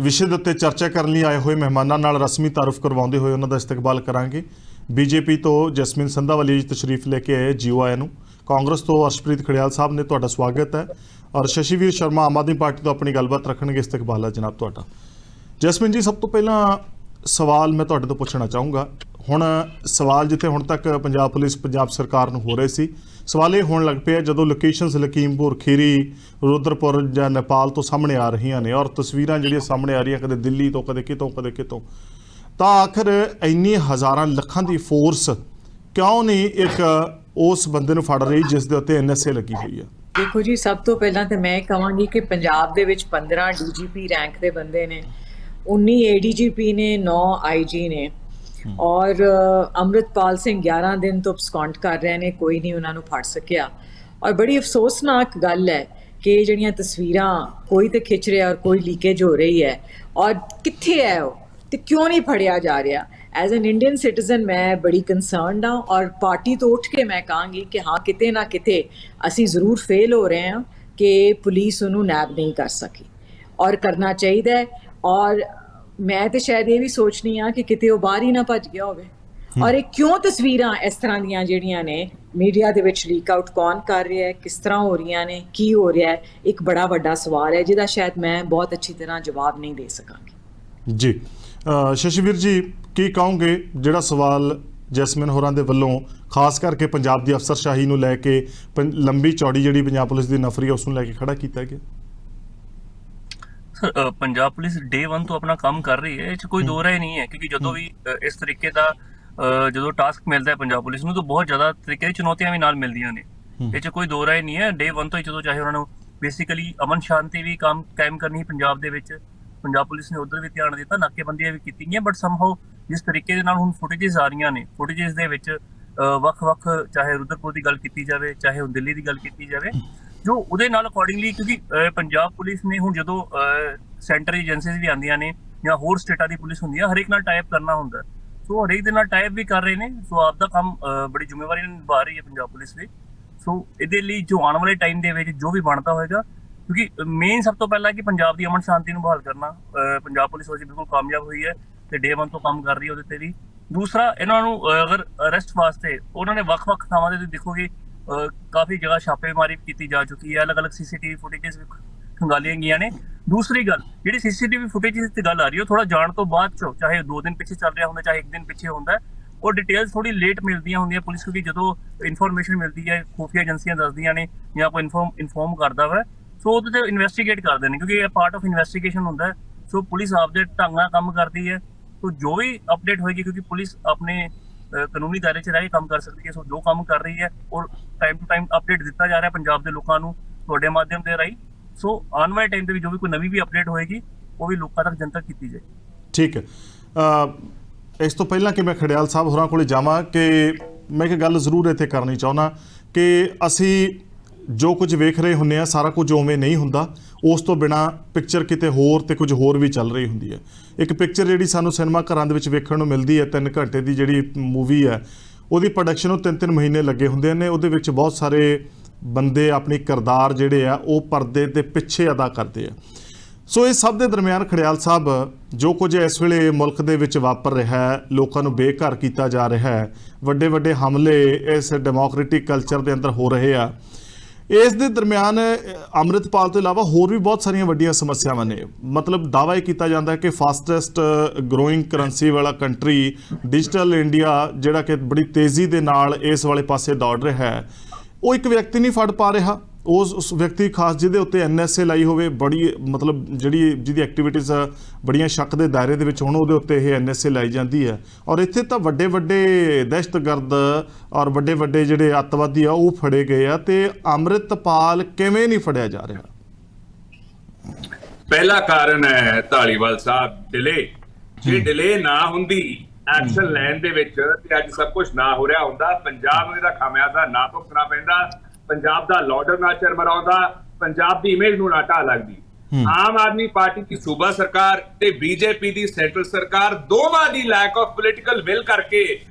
S1: ਵਿਸ਼ੇ ਦੇ ਉੱਤੇ ਚਰਚਾ ਕਰਨ ਲਈ ਆਏ ਹੋਏ ਮਹਿਮਾਨਾਂ ਨਾਲ ਰਸਮੀ ਤਾਰਫ ਕਰਵਾਉਂਦੇ ਹੋਏ ਉਹਨਾਂ ਦਾ ਇਸਤਕਬਾਲ ਕਰਾਂਗੇ। ਬੀਜੇਪੀ ਤੋਂ ਜਸਮੀਨ ਸੰਧਾਵਾਲੀ ਜੀ ਤਸ਼ਰੀਫ ਲੈ ਕੇ ਆਏ, ਜੀਓ ਆਇਆਂ ਨੂੰ। ਕਾਂਗਰਸ ਤੋਂ ਅਰਸ਼ਪ੍ਰੀਤ ਖੜਿਆਲ ਸਾਹਿਬ ਨੇ, ਤੁਹਾਡਾ ਸਵਾਗਤ ਹੈ। ਔਰ ਸ਼ਸ਼ੀਵੀਰ ਸ਼ਰਮਾ ਆਮ ਆਦਮੀ ਪਾਰਟੀ ਤੋਂ ਆਪਣੀ ਗੱਲਬਾਤ ਰੱਖਣਗੇ, ਇਸਤਕਬਾਲ ਹੈ ਜਨਾਬ ਤੁਹਾਡਾ। ਜਸਮੀਨ ਜੀ, ਸਭ ਤੋਂ ਪਹਿਲਾਂ ਸਵਾਲ ਮੈਂ ਤੁਹਾਡੇ ਤੋਂ ਪੁੱਛਣਾ ਚਾਹੂੰਗਾ। ਹੁਣ ਸਵਾਲ ਜਿੱਥੇ ਹੁਣ ਤੱਕ ਪੰਜਾਬ ਪੁਲਿਸ, ਪੰਜਾਬ ਸਰਕਾਰ ਨੂੰ ਹੋ ਰਹੇ ਸੀ, ਸਵਾਲ ਇਹ ਹੋਣ ਲੱਗ ਪਿਆ ਜਦੋਂ ਲੋਕੇਸ਼ਨਸ ਲਖੀਮਪੁਰ ਖੀਰੀ, ਰੁਦਰਪੁਰ ਜਾਂ ਨੇਪਾਲ ਤੋਂ ਸਾਹਮਣੇ ਆ ਰਹੀਆਂ ਨੇ, ਔਰ ਤਸਵੀਰਾਂ ਜਿਹੜੀਆਂ ਸਾਹਮਣੇ ਆ ਰਹੀਆਂ ਕਦੇ ਦਿੱਲੀ ਤੋਂ, ਕਦੇ ਕਿਤੋਂ, ਤਾਂ ਆਖਰ ਇੰਨੀ ਹਜ਼ਾਰਾਂ ਲੱਖਾਂ ਦੀ ਫੋਰਸ ਕਿਉਂ ਨਹੀਂ ਇੱਕ ਉਸ ਬੰਦੇ ਨੂੰ ਫੜ ਰਹੀ ਜਿਸ ਦੇ ਉੱਤੇ NSA ਲੱਗੀ ਹੋਈ ਹੈ?
S2: ਦੇਖੋ ਜੀ, ਸਭ ਤੋਂ ਪਹਿਲਾਂ ਤਾਂ ਮੈਂ ਕਹਾਂਗੀ ਕਿ ਪੰਜਾਬ ਦੇ ਵਿੱਚ 15 DGP ਰੈਂਕ ਦੇ ਬੰਦੇ ਨੇ, 19 ADGP ਨੇ, 9 IG ਨੇ, ਔਰ ਅੰਮ੍ਰਿਤਪਾਲ ਸਿੰਘ 11 ਦਿਨ ਤੋਂ ਅਬਸਕੌਂਡ ਕਰ ਰਹੇ ਨੇ, ਕੋਈ ਨਹੀਂ ਉਹਨਾਂ ਨੂੰ ਫੜ ਸਕਿਆ। ਔਰ ਬੜੀ ਅਫਸੋਸਨਾਕ ਗੱਲ ਹੈ ਕਿ ਜਿਹੜੀਆਂ ਤਸਵੀਰਾਂ ਕੋਈ ਤੇ ਖਿੱਚ ਰਿਹਾ ਔਰ ਕੋਈ ਲੀਕੇਜ ਹੋ ਰਹੀ ਹੈ, ਔਰ ਕਿੱਥੇ ਹੈ ਉਹ ਤੇ ਕਿਉਂ ਨਹੀਂ ਫੜਿਆ ਜਾ ਰਿਹਾ? ਐਜ਼ ਐਨ ਇੰਡੀਅਨ ਸਿਟੀਜ਼ਨ ਮੈਂ ਬੜੀ ਕੰਸਰਨਡ ਹਾਂ, ਔਰ ਪਾਰਟੀ ਤੋਂ ਉੱਠ ਕੇ ਮੈਂ ਕਹਾਂਗੀ ਕਿ ਹਾਂ, ਕਿਤੇ ਨਾ ਕਿਤੇ ਅਸੀਂ ਜ਼ਰੂਰ ਫੇਲ ਹੋ ਰਹੇ ਹਾਂ ਕਿ ਪੁਲਿਸ ਉਹਨੂੰ ਨੈਬ ਨਹੀਂ ਕਰ ਸਕੀ, ਔਰ ਕਰਨਾ ਚਾਹੀਦਾ ਹੈ। ਔਰ ਮੈਂ ਤੇ ਸ਼ਾਇਦ ਇਹ ਵੀ ਸੋਚਨੀ ਆ ਕਿ ਕਿਤੇ ਉਹ ਬਾਹਰ ਹੀ ਨਾ ਭੱਜ ਗਿਆ ਹੋਵੇ। ਔਰ ਇਹ ਕਿਉਂ ਤਸਵੀਰਾਂ ਇਸ ਤਰ੍ਹਾਂ ਦੀਆਂ ਜਿਹੜੀਆਂ ਨੇ ਮੀਡੀਆ ਦੇ ਵਿੱਚ ਲੀਕ ਆਊਟ ਕੌਣ ਕਰ ਰਿਹਾ ਹੈ, ਕਿਸ ਤਰ੍ਹਾਂ ਹੋ ਰਹੀਆਂ ਨੇ, ਕੀ ਹੋ ਰਿਹਾ ਹੈ, ਇੱਕ ਬੜਾ ਵੱਡਾ ਸਵਾਲ ਹੈ ਜਿਹਦਾ ਸ਼ਾਇਦ ਮੈਂ ਬਹੁਤ ਅੱਛੀ ਤਰ੍ਹਾਂ ਜਵਾਬ ਨਹੀਂ ਦੇ ਸਕਾਂਗੀ।
S1: ਜੀ ਸ਼ਸ਼ੀਵੀਰ ਜੀ, ਕੀ ਕਹੋਗੇ ਜਿਹੜਾ ਸਵਾਲ ਜੈਸਮਿਨ ਹੋਰਾਂ ਦੇ ਵੱਲੋਂ ਖਾਸ ਕਰਕੇ ਪੰਜਾਬ ਦੀ ਅਫਸਰਸ਼ਾਹੀ ਨੂੰ ਲੈ ਕੇ ਲੰਬੀ ਚੌੜੀ ਜਿਹੜੀ ਪੰਜਾਬ ਪੁਲਿਸ ਦੀ ਨਫਰੀ ਉਸ ਨੂੰ ਲੈ ਕੇ ਖੜਾ ਕੀਤਾ ਗਿਆ?
S4: ਪੰਜਾਬ ਪੁਲਿਸ ਡੇ 1 ਤੋਂ ਆਪਣਾ ਕੰਮ ਕਰ ਰਹੀ ਹੈ, ਇਹ 'ਚ ਕੋਈ ਦੋ ਰਾਏ ਨਹੀਂ ਹੈ, ਕਿਉਂਕਿ ਜਦੋਂ ਵੀ ਇਸ ਤਰੀਕੇ ਦਾ ਜਦੋਂ ਟਾਸਕ ਮਿਲਦਾ ਹੈ ਪੰਜਾਬ ਪੁਲਿਸ ਨੂੰ ਤਾਂ ਬਹੁਤ ਜ਼ਿਆਦਾ ਤਰੀਕੇ ਦੀ ਚੁਣੌਤੀਆਂ ਵੀ ਨਾਲ ਮਿਲਦੀਆਂ ਨੇ। ਇਹ 'ਚ ਕੋਈ ਦੋ ਰਾਏ ਨਹੀਂ ਹੈ। ਡੇ 1 ਤੋਂ ਹੀ ਜਦੋਂ ਚਾਹੇ ਉਹਨਾਂ ਨੂੰ ਬੇਸਿਕਲੀ ਅਮਨ ਸ਼ਾਂਤੀ ਵੀ ਕਾਇਮ ਕਰਨੀ ਪੰਜਾਬ ਦੇ ਵਿੱਚ, ਪੰਜਾਬ ਪੁਲਿਸ ਨੇ ਉੱਧਰ ਵੀ ਧਿਆਨ ਦਿੱਤਾ, ਨਾਕੇਬੰਦੀਆਂ ਵੀ ਕੀਤੀਆਂ, ਬਟ ਸਮਹਾਉ ਜਿਸ ਤਰੀਕੇ ਦੇ ਨਾਲ ਹੁਣ ਫੁਟੇਜਸ ਆ ਰਹੀਆਂ ਨੇ, ਫੁਟੇਜਸ ਦੇ ਵਿੱਚ ਵੱਖ-ਵੱਖ, ਚਾਹੇ ਰੁਦਰਪੁਰ ਦੀ ਗੱਲ ਕੀਤੀ ਜਾਵੇ, ਚਾਹੇ ਹੁਣ ਦਿੱਲੀ ਦੀ ਗੱਲ ਕੀਤੀ ਜਾਵੇ, ਜੋ ਉਹਦੇ ਨਾਲ ਅਕੋਰਡਿੰਗਲੀ, ਕਿਉਂਕਿ ਪੰਜਾਬ ਪੁਲਿਸ ਨੇ ਹੁਣ ਜਦੋਂ ਸੈਂਟਰ ਏਜੰਸੀਜ਼ ਵੀ ਆਉਂਦੀਆਂ ਨੇ ਜਾਂ ਹੋਰ ਸਟੇਟਾਂ ਦੀ ਪੁਲਿਸ ਹੁੰਦੀ ਹੈ, ਹਰੇਕ ਨਾਲ ਟਾਈਪ ਕਰਨਾ ਹੁੰਦਾ, ਸੋ ਹਰੇਕ ਦੇ ਨਾਲ ਟਾਈਪ ਵੀ ਕਰ ਰਹੇ ਨੇ। ਸੋ ਆਪ ਦਾ ਕੰਮ ਬੜੀ ਜ਼ਿੰਮੇਵਾਰੀ ਨਾਲ ਨਿਭਾ ਰਹੀ ਹੈ ਪੰਜਾਬ ਪੁਲਿਸ ਵੀ। ਸੋ ਇਹਦੇ ਲਈ ਜੋ ਆਉਣ ਵਾਲੇ ਟਾਈਮ ਦੇ ਵਿੱਚ ਜੋ ਵੀ ਬਣਦਾ ਹੋਏਗਾ, ਕਿਉਂਕਿ ਮੇਨ ਸਭ ਤੋਂ ਪਹਿਲਾਂ ਕਿ ਪੰਜਾਬ ਦੀ ਅਮਨ ਸ਼ਾਂਤੀ ਨੂੰ ਬਹਾਲ ਕਰਨਾ, ਪੰਜਾਬ ਪੁਲਿਸ ਉਹਦੀ ਬਿਲਕੁਲ ਕਾਮਯਾਬ ਹੋਈ ਹੈ ਤੇ ਡੇ 1 ਤੋਂ ਕੰਮ ਕਰ ਰਹੀ ਹੈ ਉਹਦੇ ਤੇ ਵੀ। ਦੂਸਰਾ, ਇਹਨਾਂ ਨੂੰ ਅਗਰ ਅਰੈਸਟ ਵਾਸਤੇ ਉਹਨਾਂ ਨੇ ਵੱਖ-ਵੱਖ ਥਾਵਾਂ ਤੇ ਦੇਖੋਗੇ ਕਾਫੀ ਜਗ੍ਹਾ ਛਾਪੇਮਾਰੀ ਕੀਤੀ ਜਾ ਚੁੱਕੀ ਹੈ, ਅਲੱਗ-ਅਲੱਗ CCTV ਫੁਟੇਜਸ ਵੀ ਖੰਗਾਲੀਆਂ ਗਈਆਂ ਨੇ। ਦੂਸਰੀ ਗੱਲ, ਜਿਹੜੀ CCTV ਫੁਟੇਜਸ ਦੀ ਗੱਲ ਆ ਰਹੀ ਹੈ, ਉਹ ਥੋੜਾ ਜਾਣ ਤੋਂ ਬਾਅਦ ਚੋਂ, ਚਾਹੇ 2 ਦਿਨ ਪਿੱਛੇ ਚੱਲ ਰਿਹਾ ਹੁੰਦਾ, ਚਾਹੇ 1 ਦਿਨ ਪਿੱਛੇ ਹੁੰਦਾ, ਉਹ ਡਿਟੇਲਸ ਥੋੜੀ ਲੇਟ ਮਿਲਦੀਆਂ ਹੁੰਦੀਆਂ ਪੁਲਿਸ, ਕਿਉਂਕਿ ਜਦੋਂ ਇਨਫੋਰਮੇਸ਼ਨ ਮਿਲਦੀ ਹੈ ਖੁਫੀਆ ਏਜੰਸੀਆਂ ਦੱਸਦੀਆਂ ਨੇ ਜਾਂ ਕੋਈ ਇਨਫੋਰਮ ਕਰਦਾ ਵਾ, ਸੋ ਉਹਦੇ ਤੇ ਇਨਵੈਸਟੀਗੇਟ ਕਰਦੇ ਨੇ, ਕਿਉਂਕਿ ਇਹ ਪਾਰਟ ਆਫ ਇਨਵੈਸਟੀਗੇਸ਼ਨ ਹੁੰਦਾ ਹੈ। ਸੋ ਪੁਲਿਸ ਆਪਦੇ ਢੰਗ ਨਾਲ ਕੰਮ ਕਰਦੀ ਹੈ। ਸੋ ਜੋ ਵੀ ਅਪਡੇਟ ਹੋਏਗੀ, ਕਿਉਂਕਿ ਪੁਲਿਸ ਆਪਣੇ ਕਾਨੂੰਨੀ ਦਾਇਰੇ 'ਚ ਰਹਿ ਕੇ ਕੰਮ ਕਰ ਸਕਦੀ ਹੈ, ਸੋ ਜੋ ਕੰਮ ਕਰ ਰਹੀ ਹੈ ਔਰ ਟਾਈਮ ਟੂ ਟਾਈਮ ਅਪਡੇਟ ਦਿੱਤਾ ਜਾ ਰਿਹਾ ਪੰਜਾਬ ਦੇ ਲੋਕਾਂ ਨੂੰ ਤੁਹਾਡੇ ਮਾਧਿਅਮ ਦੇ ਰਾਹੀਂ। ਸੋ ਆਉਣ ਵਾਲੇ ਟਾਈਮ ਦੇ ਵਿੱਚ ਜੋ ਵੀ ਕੋਈ ਨਵੀਂ ਵੀ ਅਪਡੇਟ ਹੋਏਗੀ ਉਹ ਵੀ ਲੋਕਾਂ ਤੱਕ ਜਨਤਕ ਕੀਤੀ ਜਾਏ।
S1: ਠੀਕ ਹੈ। ਇਸ ਤੋਂ ਪਹਿਲਾਂ ਕਿ ਮੈਂ ਖੜਿਆਲ ਸਾਹਿਬ ਹੋਰਾਂ ਕੋਲੇ ਜਾਵਾਂ, ਕਿ ਮੈਂ ਇੱਕ ਗੱਲ ਜ਼ਰੂਰ ਇੱਥੇ ਕਰਨੀ ਚਾਹੁੰਦਾ ਕਿ ਅਸੀਂ ਜੋ ਕੁਝ ਵੇਖ ਰਹੇ ਹੁੰਦੇ ਆ ਸਾਰਾ ਕੁਝ ਉਵੇਂ ਨਹੀਂ ਹੁੰਦਾ। ਉਸ ਤੋਂ ਬਿਨਾ ਪਿਕਚਰ ਕਿਤੇ ਹੋਰ ਤੇ ਕੁਝ ਹੋਰ ਵੀ ਚੱਲ ਰਹੀ ਹੁੰਦੀ ਹੈ। ਇੱਕ ਪਿਕਚਰ ਜਿਹੜੀ ਸਾਨੂੰ ਸਿਨੇਮਾ ਘਰਾਂ ਦੇ ਵਿੱਚ ਵੇਖਣ ਨੂੰ ਮਿਲਦੀ ਹੈ 3 ਘੰਟੇ ਦੀ ਜਿਹੜੀ ਮੂਵੀ ਹੈ, ਉਹਦੀ ਪ੍ਰੋਡਕਸ਼ਨ ਨੂੰ 3-3 ਮਹੀਨੇ ਲੱਗੇ ਹੁੰਦੇ ਨੇ। ਉਹਦੇ ਵਿੱਚ ਬਹੁਤ ਸਾਰੇ ਬੰਦੇ ਆਪਣੀ ਕਿਰਦਾਰ ਜਿਹੜੇ ਆ ਉਹ ਪਰਦੇ ਦੇ ਪਿੱਛੇ ਅਦਾ ਕਰਦੇ ਆ। ਸੋ ਇਸ ਸਭ ਦੇ ਦਰਮਿਆਨ ਖੜਿਆਲ ਸਾਹਿਬ, ਜੋ ਕੁਝ ਇਸ ਵੇਲੇ ਮੁਲਕ ਦੇ ਵਿੱਚ ਵਾਪਰ ਰਿਹਾ ਹੈ, ਲੋਕਾਂ ਨੂੰ ਬੇਘਰ ਕੀਤਾ ਜਾ ਰਿਹਾ ਹੈ, ਵੱਡੇ ਵੱਡੇ ਹਮਲੇ ਇਸ ਡੈਮੋਕ੍ਰੈਟਿਕ ਕਲਚਰ ਦੇ ਅੰਦਰ ਹੋ ਰਹੇ ਆ, ਇਸ ਦੇ ਦਰਮਿਆਨ ਅੰਮ੍ਰਿਤਪਾਲ ਤੋਂ ਇਲਾਵਾ ਹੋਰ ਵੀ ਬਹੁਤ ਸਾਰੀਆਂ ਵੱਡੀਆਂ ਸਮੱਸਿਆਵਾਂ ਨੇ। ਮਤਲਬ ਦਾਅਵਾ ਇਹ ਕੀਤਾ ਜਾਂਦਾ ਹੈ ਕਿ ਫਾਸਟੈਸਟ ਗਰੋਇੰਗ ਕਰੰਸੀ ਵਾਲਾ ਕੰਟਰੀ, ਡਿਜੀਟਲ ਇੰਡੀਆ ਜਿਹੜਾ ਕਿ ਬੜੀ ਤੇਜ਼ੀ ਦੇ ਨਾਲ ਇਸ ਵਾਲੇ ਪਾਸੇ ਦੌੜ ਰਿਹਾ ਹੈ, ਉਹ ਇੱਕ ਵਿਅਕਤੀ ਨਹੀਂ ਫੜ ਪਾ ਰਿਹਾ। ਉਸ ਵਿਅਕਤੀ ਖਾਸ ਜਿਹਦੇ ਉੱਤੇ NSA ਲਾਈ ਹੋਵੇ, ਬੜੀ ਮਤਲਬ ਜਿਹਦੀ ਐਕਟੀਵਿਟੀਜ਼ ਬੜੀਆਂ ਸ਼ੱਕ ਦੇ ਦਾਇਰੇ ਦੇ ਵਿੱਚ ਹੋਣ, ਉਹਦੇ ਉੱਤੇ ਇਹ NSA ਲਾਈ ਜਾਂਦੀ ਹੈ। ਔਰ ਇੱਥੇ ਤਾਂ ਵੱਡੇ ਵੱਡੇ ਦਹਿਸ਼ਤਗਰਦ ਔਰ ਵੱਡੇ ਵੱਡੇ ਜਿਹੜੇ ਅੱਤਵਾਦੀ ਆ ਉਹ ਫੜੇ ਗਏ ਆ, ਤੇ ਅੰਮ੍ਰਿਤਪਾਲ ਕਿਵੇਂ ਨਹੀਂ ਫੜਿਆ ਜਾ ਰਿਹਾ?
S3: ਪਹਿਲਾ ਕਾਰਨ ਹੈ ਧਾਲੀਵਾਲ ਸਾਹਿਬ, ਡਿਲੇ। ਜੇ ਡਿਲੇ ਨਾ ਹੁੰਦੀ ਐਕਸ਼ਨ ਲੈਣ ਦੇ ਵਿੱਚ ਤੇ ਅੱਜ ਸਭ ਕੁਝ ਨਾ ਹੋ ਰਿਹਾ ਹੁੰਦਾ। ਪੰਜਾਬ ਨੂੰ ਇਹਦਾ ਖਾਮਿਆਜ਼ਾ ਨਾ ਭੁਗਤਣਾ ਪੈਂਦਾ, ਪੰਜਾਬ ਦਾ ਲਾਰਡਰ ਨਾ ਚਰਮਰਾਉਂਦਾ, ਪੰਜਾਬ ਦੀ ਇਮੇਜ ਨੂੰ ਨਾ ਢਾਹ ਲੱਗਦੀ। ਆਮ ਆਦਮੀ ਪਾਰਟੀ ਦੀ ਸੂਬਾ ਸਰਕਾਰ ਤੇ BJP ਦੀ ਸੈਂਟਰਲ ਸਰਕਾਰ ਦੋਵਾਂ ਦੀ ਲੈਕ ਆਫ ਪੋਲੀਟੀਕਲ ਵਿਲ ਕਰਕੇ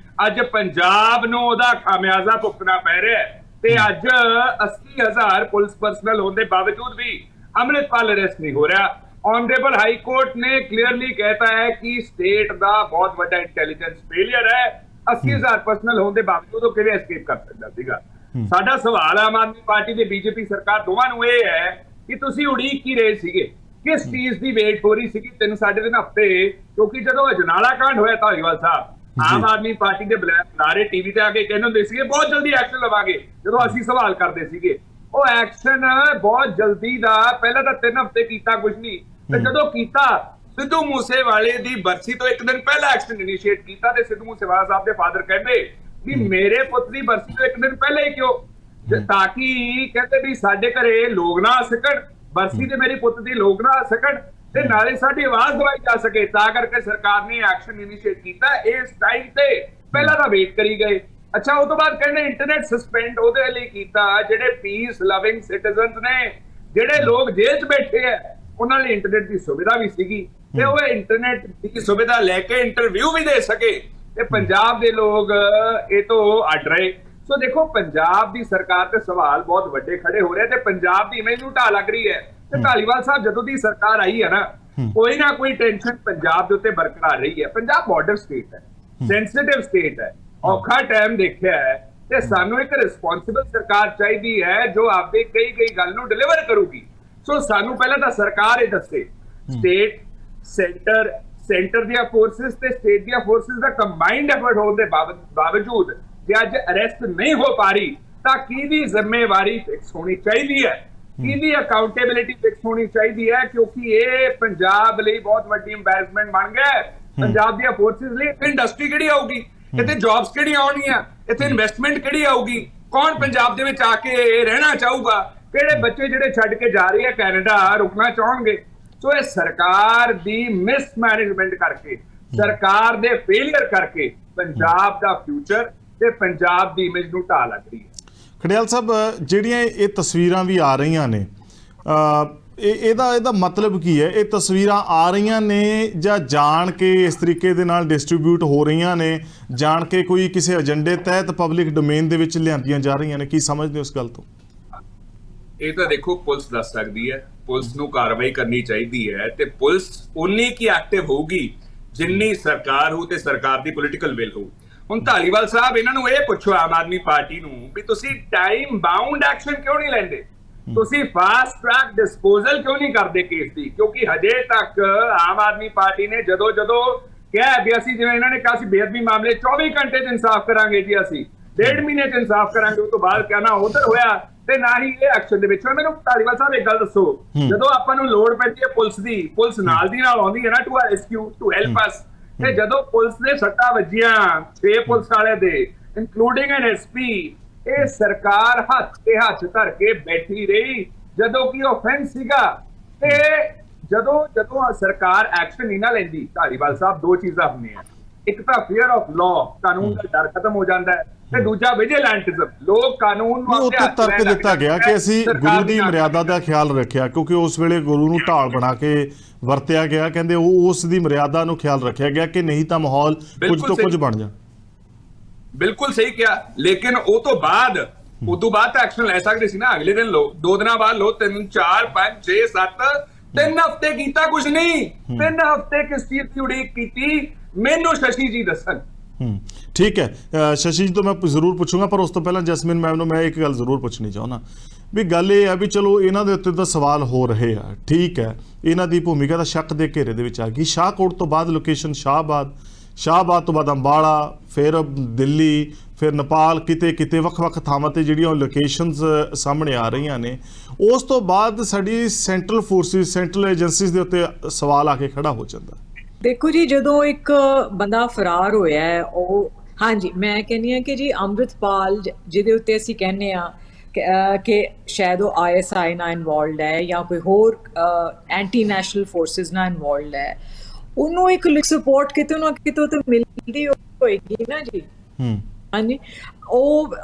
S3: ਅੱਜ ਪੰਜਾਬ ਨੂੰ ਉਹਦਾ ਖਾਮਿਆਜ਼ਾ ਭੁਗਤਣਾ ਪੈ ਰਿਹਾ ਹੈ। ਤੇ ਅੱਜ 80,000 ਪੁਲਿਸ ਪਰਸਨਲ ਹੋਣ ਦੇ ਬਾਵਜੂਦ ਵੀ ਅੰਮ੍ਰਿਤਪਾਲ ਅਰੈਸਟ ਨਹੀਂ ਹੋ ਰਿਹਾ। ऑनरेबल हाई कोर्ट ने क्लियरली कहता है कि स्टेट का बहुत बड़ा इंटेलिजेंस फेलियर है। 80,000 पर्सनल होने के बावजूद वो किवें एस्केप कर सकता सीगा। साडा सवाल आम आदमी पार्टी ते BJP सरकार दोवां नूं इह है कि तुसीं उड़ीक की रहे सीगे, किस चीज की वेट हो रही सीगी 3-3.5 हफ्ते? क्योंकि जदों अजनाला कांड होया धालीवाल साहब, आम आदमी पार्टी के बुलारे टीवी ते आके कहंदे हुंदे सीगे बहुत जल्दी एक्शन लवांगे। जदों असीं सवाल करदे सीगे ਉਹ ਐਕਸ਼ਨ ਬਹੁਤ ਜਲਦੀ ਦਾ, ਪਹਿਲਾਂ ਤਾਂ 3 ਹਫ਼ਤੇ ਕੀਤਾ ਕੁਝ ਨਹੀਂ, ਤੇ ਜਦੋਂ ਕੀਤਾ ਸਿੱਧੂ ਮੂਸੇਵਾਲੇ ਦੀ ਬਰਸੀ ਤੋਂ 1 ਦਿਨ ਪਹਿਲਾਂ ਐਕਸ਼ਨ ਇਨੀਸ਼ੀਏਟ ਕੀਤਾ। ਤੇ ਸਿੱਧੂ ਮੂਸੇਵਾਲਾ ਸਾਹਿਬ ਦੇ ਫਾਦਰ ਕਹਿੰਦੇ ਵੀ ਮੇਰੇ ਪੁੱਤ ਦੀ ਬਰਸੀ ਤੋਂ 1 ਦਿਨ ਪਹਿਲਾਂ ਹੀ ਕਿਉਂ, ਤਾਂ ਕਿ ਕਹਿੰਦੇ ਵੀ ਸਾਡੇ ਘਰੇ ਲੋਕ ਨਾ ਆ ਸਕਣ, ਬਰਸੀ ਤੇ ਮੇਰੀ ਪੁੱਤ ਦੀ ਲੋਕ ਨਾ ਆ ਸਕਣ, ਤੇ ਨਾਲੇ ਸਾਡੀ ਆਵਾਜ਼ ਦਵਾਈ ਜਾ ਸਕੇ। ਤਾਂ ਕਰਕੇ ਸਰਕਾਰ ਨੇ ਐਕਸ਼ਨ ਇਨੀਸ਼ੀਏਟ ਕੀਤਾ। ਇਸ ਟਾਈਮ ਤੇ ਪਹਿਲਾਂ ਤਾਂ ਵੇਟ ਕਰੀ ਗਏ। ਅੱਛਾ, ਉਹ ਤੋਂ ਬਾਅਦ ਕਹਿੰਦੇ ਇੰਟਰਨੈਟ ਸਸਪੈਂਡ ਉਹਦੇ ਲਈ ਕੀਤਾ ਜਿਹੜੇ ਪੀਸ ਲਵਿੰਗ ਸਿਟੀਜ਼ਨਸ ਨੇ, ਜਿਹੜੇ ਲੋਕ ਜੇਲ੍ਹ 'ਚ ਬੈਠੇ ਆ, ਉਹਨਾਂ ਲਈ ਇੰਟਰਨੈਟ ਦੀ ਸੁਵਿਧਾ ਵੀ ਸੀਗੀ ਤੇ ਉਹ ਇੰਟਰਨੈਟ ਦੀ ਸੁਵਿਧਾ ਲੈ ਕੇ ਇੰਟਰਵਿਊ ਵੀ ਦੇ ਸਕੇ, ਤੇ ਪੰਜਾਬ ਦੇ ਲੋਕ ਇਹ ਤੋਂ ਅੱਡ ਰਹੇ। ਸੋ ਦੇਖੋ, ਪੰਜਾਬ ਦੀ ਸਰਕਾਰ ਤੇ ਸਵਾਲ ਬਹੁਤ ਵੱਡੇ ਖੜੇ ਹੋ ਰਹੇ ਤੇ ਪੰਜਾਬ ਦੀ ਇਮੇਜ ਨੂੰ ਢਾਹ ਲੱਗ ਰਹੀ ਹੈ। ਤੇ ਧਾਲੀਵਾਲ ਸਾਹਿਬ, ਜਦੋਂ ਦੀ ਸਰਕਾਰ ਆਈ ਹੈ ਨਾ, ਕੋਈ ਨਾ ਕੋਈ ਟੈਨਸ਼ਨ ਪੰਜਾਬ ਦੇ ਉੱਤੇ ਬਰਕਰਾਰ ਰਹੀ ਹੈ। ਪੰਜਾਬ ਬਾਰਡਰ ਸਟੇਟ ਹੈ, ਸੈਂਸਿਟਿਵ ਸਟੇਟ ਹੈ, ਔਖਾ ਟਾਈਮ ਦੇਖਿਆ ਹੈ, ਤੇ ਸਾਨੂੰ ਇੱਕ ਰਿਸਪੌਂਸਿਬਲ ਸਰਕਾਰ ਚਾਹੀਦੀ ਹੈ ਜੋ ਆਪਦੇ ਕਈ ਗੱਲ ਨੂੰ ਡਿਲੀਵਰ ਕਰੂਗੀ। ਸੋ ਸਾਨੂੰ ਪਹਿਲਾਂ ਤਾਂ ਸਰਕਾਰ ਇਹ ਦੱਸੇ, ਸਟੇਟ ਸੈਂਟਰ ਦੀਆਂ ਫੋਰਸਿਸ ਤੇ ਸਟੇਟ ਦੀਆਂ ਫੋਰਸਿਸ ਦਾ ਕੰਬਾਈਨਡ ਐਫਰਟ ਹੋਣ ਦੇ ਬਾਵਜੂਦ ਜੇ ਅੱਜ ਅਰੈਸਟ ਨਹੀਂ ਹੋ ਪਾ ਰਹੀ, ਤਾਂ ਕਿਹਦੀ ਜ਼ਿੰਮੇਵਾਰੀ ਫਿਕਸ ਹੋਣੀ ਚਾਹੀਦੀ ਹੈ, ਕਿਹਦੀ ਅਕਾਊਂਟੇਬਿਲਿਟੀ ਫਿਕਸ ਹੋਣੀ ਚਾਹੀਦੀ ਹੈ, ਕਿਉਂਕਿ ਇਹ ਪੰਜਾਬ ਲਈ ਬਹੁਤ ਵੱਡੀ ਐਮਬੈਰਸਮੈਂਟ ਬਣ ਗਿਆ ਹੈ। ਪੰਜਾਬ ਦੀਆਂ ਫੋਰਸਿਸ ਲਈ ਇੰਡਸਟਰੀ ਕਿਹੜੀ ਆਊਗੀ, ਇੱਥੇ ਜੌਬਸ ਕਿਹੜੀਆਂ ਆਉਣਗੀਆਂ, ਇੱਥੇ ਇਨਵੈਸਟਮੈਂਟ ਕਿਹੜੀ ਆਊਗੀ, ਕੌਣ ਪੰਜਾਬ ਦੇ ਵਿੱਚ ਆ ਕੇ ਰਹਿਣਾ ਚਾਹੂਗਾ, ਕਿਹੜੇ ਬੱਚੇ ਜਿਹੜੇ ਛੱਡ ਕੇ ਜਾ ਰਹੇ ਆ ਕੈਨੇਡਾ ਰੁਕਣਾ ਚਾਹਣਗੇ। ਸੋ ਇਹ ਸਰਕਾਰ ਦੀ ਮਿਸਮੈਨੇਜਮੈਂਟ ਕਰਕੇ, ਸਰਕਾਰ ਦੇ ਫੇਲਿਅਰ ਕਰਕੇ ਪੰਜਾਬ ਦਾ ਫਿਊਚਰ ਤੇ ਪੰਜਾਬ ਦੀ ਇਮੇਜ ਨੂੰ ਢਾਹ ਲੱਗ ਰਹੀ ਹੈ।
S1: ਖੜਿਆਲ ਸਾਹਿਬ, ਜਿਹੜੀਆਂ ਇਹ ਤਸਵੀਰਾਂ ਵੀ ਆ ਰਹੀਆਂ ਨੇ, ਇਹਦਾ ਮਤਲਬ ਕੀ ਹੈ? ਇਹ ਤਸਵੀਰਾਂ ਆ ਰਹੀਆਂ ਨੇ ਜਾਂ ਜਾਣ ਕੇ ਇਸ ਤਰੀਕੇ ਦੇ ਨਾਲ ਡਿਸਟ੍ਰੀਬਿਊਟ ਹੋ ਰਹੀਆਂ ਨੇ, ਜਾਣ ਕੇ ਕੋਈ ਕਿਸੇ ਏਜੰਡੇ ਤਹਿਤ ਪਬਲਿਕ ਡੋਮੇਨ ਦੇ ਵਿੱਚ ਲਿਆਂਦੀਆਂ ਜਾ ਰਹੀਆਂ ਨੇ? ਕੀ ਸਮਝਦੇ ਹੋ ਇਸ ਗੱਲ ਤੋਂ?
S3: ਇਹ ਤਾਂ ਦੇਖੋ, ਪੁਲਿਸ ਦੱਸ ਸਕਦੀ ਹੈ, ਪੁਲਿਸ ਨੂੰ ਕਾਰਵਾਈ ਕਰਨੀ ਚਾਹੀਦੀ ਹੈ, ਤੇ ਪੁਲਿਸ ਉਨੀ ਕੀ ਐਕਟਿਵ ਹੋਊਗੀ ਜਿੰਨੀ ਸਰਕਾਰ ਹੋ ਤੇ ਸਰਕਾਰ ਦੀ ਪੋਲੀਟੀਕਲ ਵਿਲ ਹੋ। ਹੁਣ ਧਾਲੀਵਾਲ ਸਾਹਿਬ, ਇਹਨਾਂ ਨੂੰ ਇਹ ਪੁੱਛੋ ਆਮ ਆਦਮੀ ਪਾਰਟੀ ਨੂੰ ਵੀ ਤੁਸੀਂ ਟਾਈਮ ਬਾਉਂਡ ਐਕਸ਼ਨ ਕਿਉਂ ਨਹੀਂ ਲੈਂਦੇ, ਤੁਸੀਂ ਫਾਸਟ ਟਰੈਕ ਡਿਸਪੋਜ਼ਲ ਕਿਉਂ ਨਹੀਂ ਕਰਦੇ ਕੇਸ ਦੀ? ਕਿਉਂਕਿ ਹਜੇ ਤੱਕ ਆਮ ਆਦਮੀ ਪਾਰਟੀ ਨੇ ਜਦੋਂ ਕਿਹਾ ਵੀ ਅਸੀਂ, ਜਿਵੇਂ ਇਹਨਾਂ ਨੇ ਕਿਹਾ ਸੀ ਬੇਅਦਬੀ ਮਾਮਲੇ 24 ਘੰਟੇ 'ਚ ਇਨਸਾਫ ਕਰਾਂਗੇ ਜੀ, ਅਸੀਂ 1.5 ਮਹੀਨੇ 'ਚ ਇਨਸਾਫ ਕਰਾਂਗੇ, ਉਸ ਤੋਂ ਬਾਅਦ ਕਹਿਣਾ ਉਧਰ ਹੋਇਆ ਤੇ ਨਾ ਹੀ ਇਹ ਐਕਸ਼ਨ ਦੇ ਵਿੱਚ। ਮੈਨੂੰ ਧਾਲੀਵਾਲ ਸਾਹਿਬ ਇੱਕ ਗੱਲ ਦੱਸੋ, ਜਦੋਂ ਆਪਾਂ ਨੂੰ ਲੋੜ ਪੈਂਦੀ ਹੈ ਪੁਲਿਸ ਨਾਲ ਦੀ ਨਾਲ ਆਉਂਦੀ ਹੈ ਨਾ to rescue to help us, ਤੇ ਜਦੋਂ ਪੁਲਿਸ ਦੇ ਸੱਟਾਂ ਵੱਜੀਆਂ 6 ਪੁਲਿਸ ਵਾਲੇ ਦੇ ਇੰਕਲੂਡਿੰਗ ਐਨ ਐਸਪੀ, ਇਹ ਸਰਕਾਰ ਹੱਥ ਤੇ ਹੱਥ ਧਰ ਕੇ ਬੈਠੀ ਰਹੀ ਜਦੋਂ ਕਿ ਆਫੈਂਸ ਸੀਗਾ। ਤੇ ਜਦੋਂ ਸਰਕਾਰ ਐਕਸ਼ਨ ਨਹੀਂ ਨਾ ਲੈਂਦੀ ਧਾਲੀਵਾਲ ਸਾਹਿਬ, ਦੋ ਚੀਜ਼ਾਂ ਹੁੰਦੀਆਂ, ਇੱਕ ਤਾਂ ਫੀਅਰ ਆਫ ਲਾਅ, ਕਾਨੂੰਨ ਦਾ ਡਰ ਖਤਮ ਹੋ ਜਾਂਦਾ ਹੈ, ਤੇ ਦੂਜਾ ਵਿਜੀਲੈਂਟਿਜ਼ਮ, ਲੋਕ ਕਾਨੂੰਨ ਨੂੰ
S1: ਉੱਥੇ ਤਰਕ ਦਿੱਤਾ ਗਿਆ ਕਿ ਅਸੀਂ ਗੁਰੂ ਦੀ ਮਰਿਆਦਾ ਦਾ ਖਿਆਲ ਰੱਖਿਆ, ਕਿਉਂਕਿ ਉਸ ਵੇਲੇ ਗੁਰੂ ਨੂੰ ਢਾਲ ਬਣਾ ਕੇ ਵਰਤਿਆ ਗਿਆ। ਕਹਿੰਦੇ ਉਹ ਉਸ ਦੀ ਮਰਿਆਦਾ ਨੂੰ ਖਿਆਲ ਰੱਖਿਆ ਗਿਆ ਕਿ ਨਹੀਂ ਤਾਂ ਮਾਹੌਲ ਕੁਝ ਤੋਂ ਕੁਝ ਬਣ ਜਾ।
S3: ਬਿਲਕੁਲ ਸਹੀ ਕਿਹਾ, ਲੇਕਿਨ ਉਹ ਤੋਂ ਬਾਅਦ ਤਾਂ ਐਕਸ਼ਨ ਲੈ ਸਕਦੇ ਸੀ ਨਾ। ਅਗਲੇ ਦਿਨ ਲੋ, 2 ਦਿਨਾਂ ਬਾਅਦ ਲੋ, 3 4 5 6 7 3 ਹਫ਼ਤੇ ਕੀਤਾ ਕੁਝ ਨਹੀਂ। 3 ਹਫ਼ਤੇ ਕਿਸ ਚੀਜ਼ ਦੀ ਉਡੀਕ ਕੀਤੀ, ਮੈਨੂੰ ਸ਼ਸ਼ੀ ਜੀ ਦੱਸਣ।
S1: ਠੀਕ ਹੈ, ਸ਼ਸ਼ੀ ਜੀ ਤੋਂ ਮੈਂ ਜ਼ਰੂਰ ਪੁੱਛੂੰਗਾ, ਪਰ ਉਸ ਤੋਂ ਪਹਿਲਾਂ ਜੈਸਮੀਨ ਮੈਮ ਨੂੰ ਮੈਂ ਇੱਕ ਗੱਲ ਜ਼ਰੂਰ ਪੁੱਛਣੀ ਚਾਹੁੰਦਾ ਵੀ ਗੱਲ ਇਹ ਹੈ ਵੀ ਚਲੋ ਇਹਨਾਂ ਦੇ ਉੱਤੇ ਤਾਂ ਸਵਾਲ ਹੋ ਰਹੇ ਆ, ਠੀਕ ਹੈ, ਇਹਨਾਂ ਦੀ ਭੂਮਿਕਾ ਤਾਂ ਸ਼ੱਕ ਦੇ ਘੇਰੇ ਦੇ ਵਿੱਚ ਆ ਗਈ। ਸ਼ਾਹਕੋਟ ਤੋਂ ਬਾਅਦ ਲੋਕੇਸ਼ਨ ਸ਼ਾਹਬਾਦ ਤੋਂ ਬਾਅਦ ਅੰਬਾਲਾ, ਫਿਰ ਦਿੱਲੀ, ਫਿਰ ਨੇਪਾਲ, ਕਿਤੇ ਵੱਖ-ਵੱਖ ਥਾਵਾਂ ਤੇ ਜਿਹੜੀਆਂ ਲੋਕੇਸ਼ਨਸ ਸਾਹਮਣੇ ਆ ਰਹੀਆਂ ਨੇ। ਉਸ ਤੋਂ ਬਾਅਦ ਸਾਡੀ ਸੈਂਟਰਲ ਫੋਰਸਿਸ, ਸੈਂਟਰਲ ਏਜੰਸੀਜ਼ ਦੇ ਉੱਤੇ ਸਵਾਲ ਆ ਕੇ ਖੜਾ ਹੋ ਜਾਂਦਾ।
S2: ਦੇਖੋ ਜੀ, ਜਦੋਂ ਇੱਕ ਬੰਦਾ ਫਰਾਰ ਹੋਇਆ ਹੈ, ਉਹ ਹਾਂਜੀ ਮੈਂ ਕਹਿੰਦੀ ਹਾਂ ਕਿ ਜੀ ਅੰਮ੍ਰਿਤਪਾਲ ਜਿਹਦੇ ਉੱਤੇ ਅਸੀਂ ਕਹਿੰਦੇ ਆ ਕਿ ਸ਼ਾਇਦ ਉਹ ISI ਨਾਲ ਇਨਵੋਲਡ ਹੈ ਜਾਂ ਕੋਈ ਹੋਰ ਐਂਟੀ ਨੈਸ਼ਨਲ ਫੋਰਸਿਸ ਨਾਲ ਇਨਵੋਲਡ ਹੈ, ਉਹਨੂੰ ਇੱਕ ਸਪੋਰਟ ਕਿਤੇ ਨਾ ਕਿਤੇ ਤਾਂ ਮਿਲਦੀ ਹੋਏਗੀ ਨਾ ਜੀ। ਹਾਂਜੀ, ਉਹ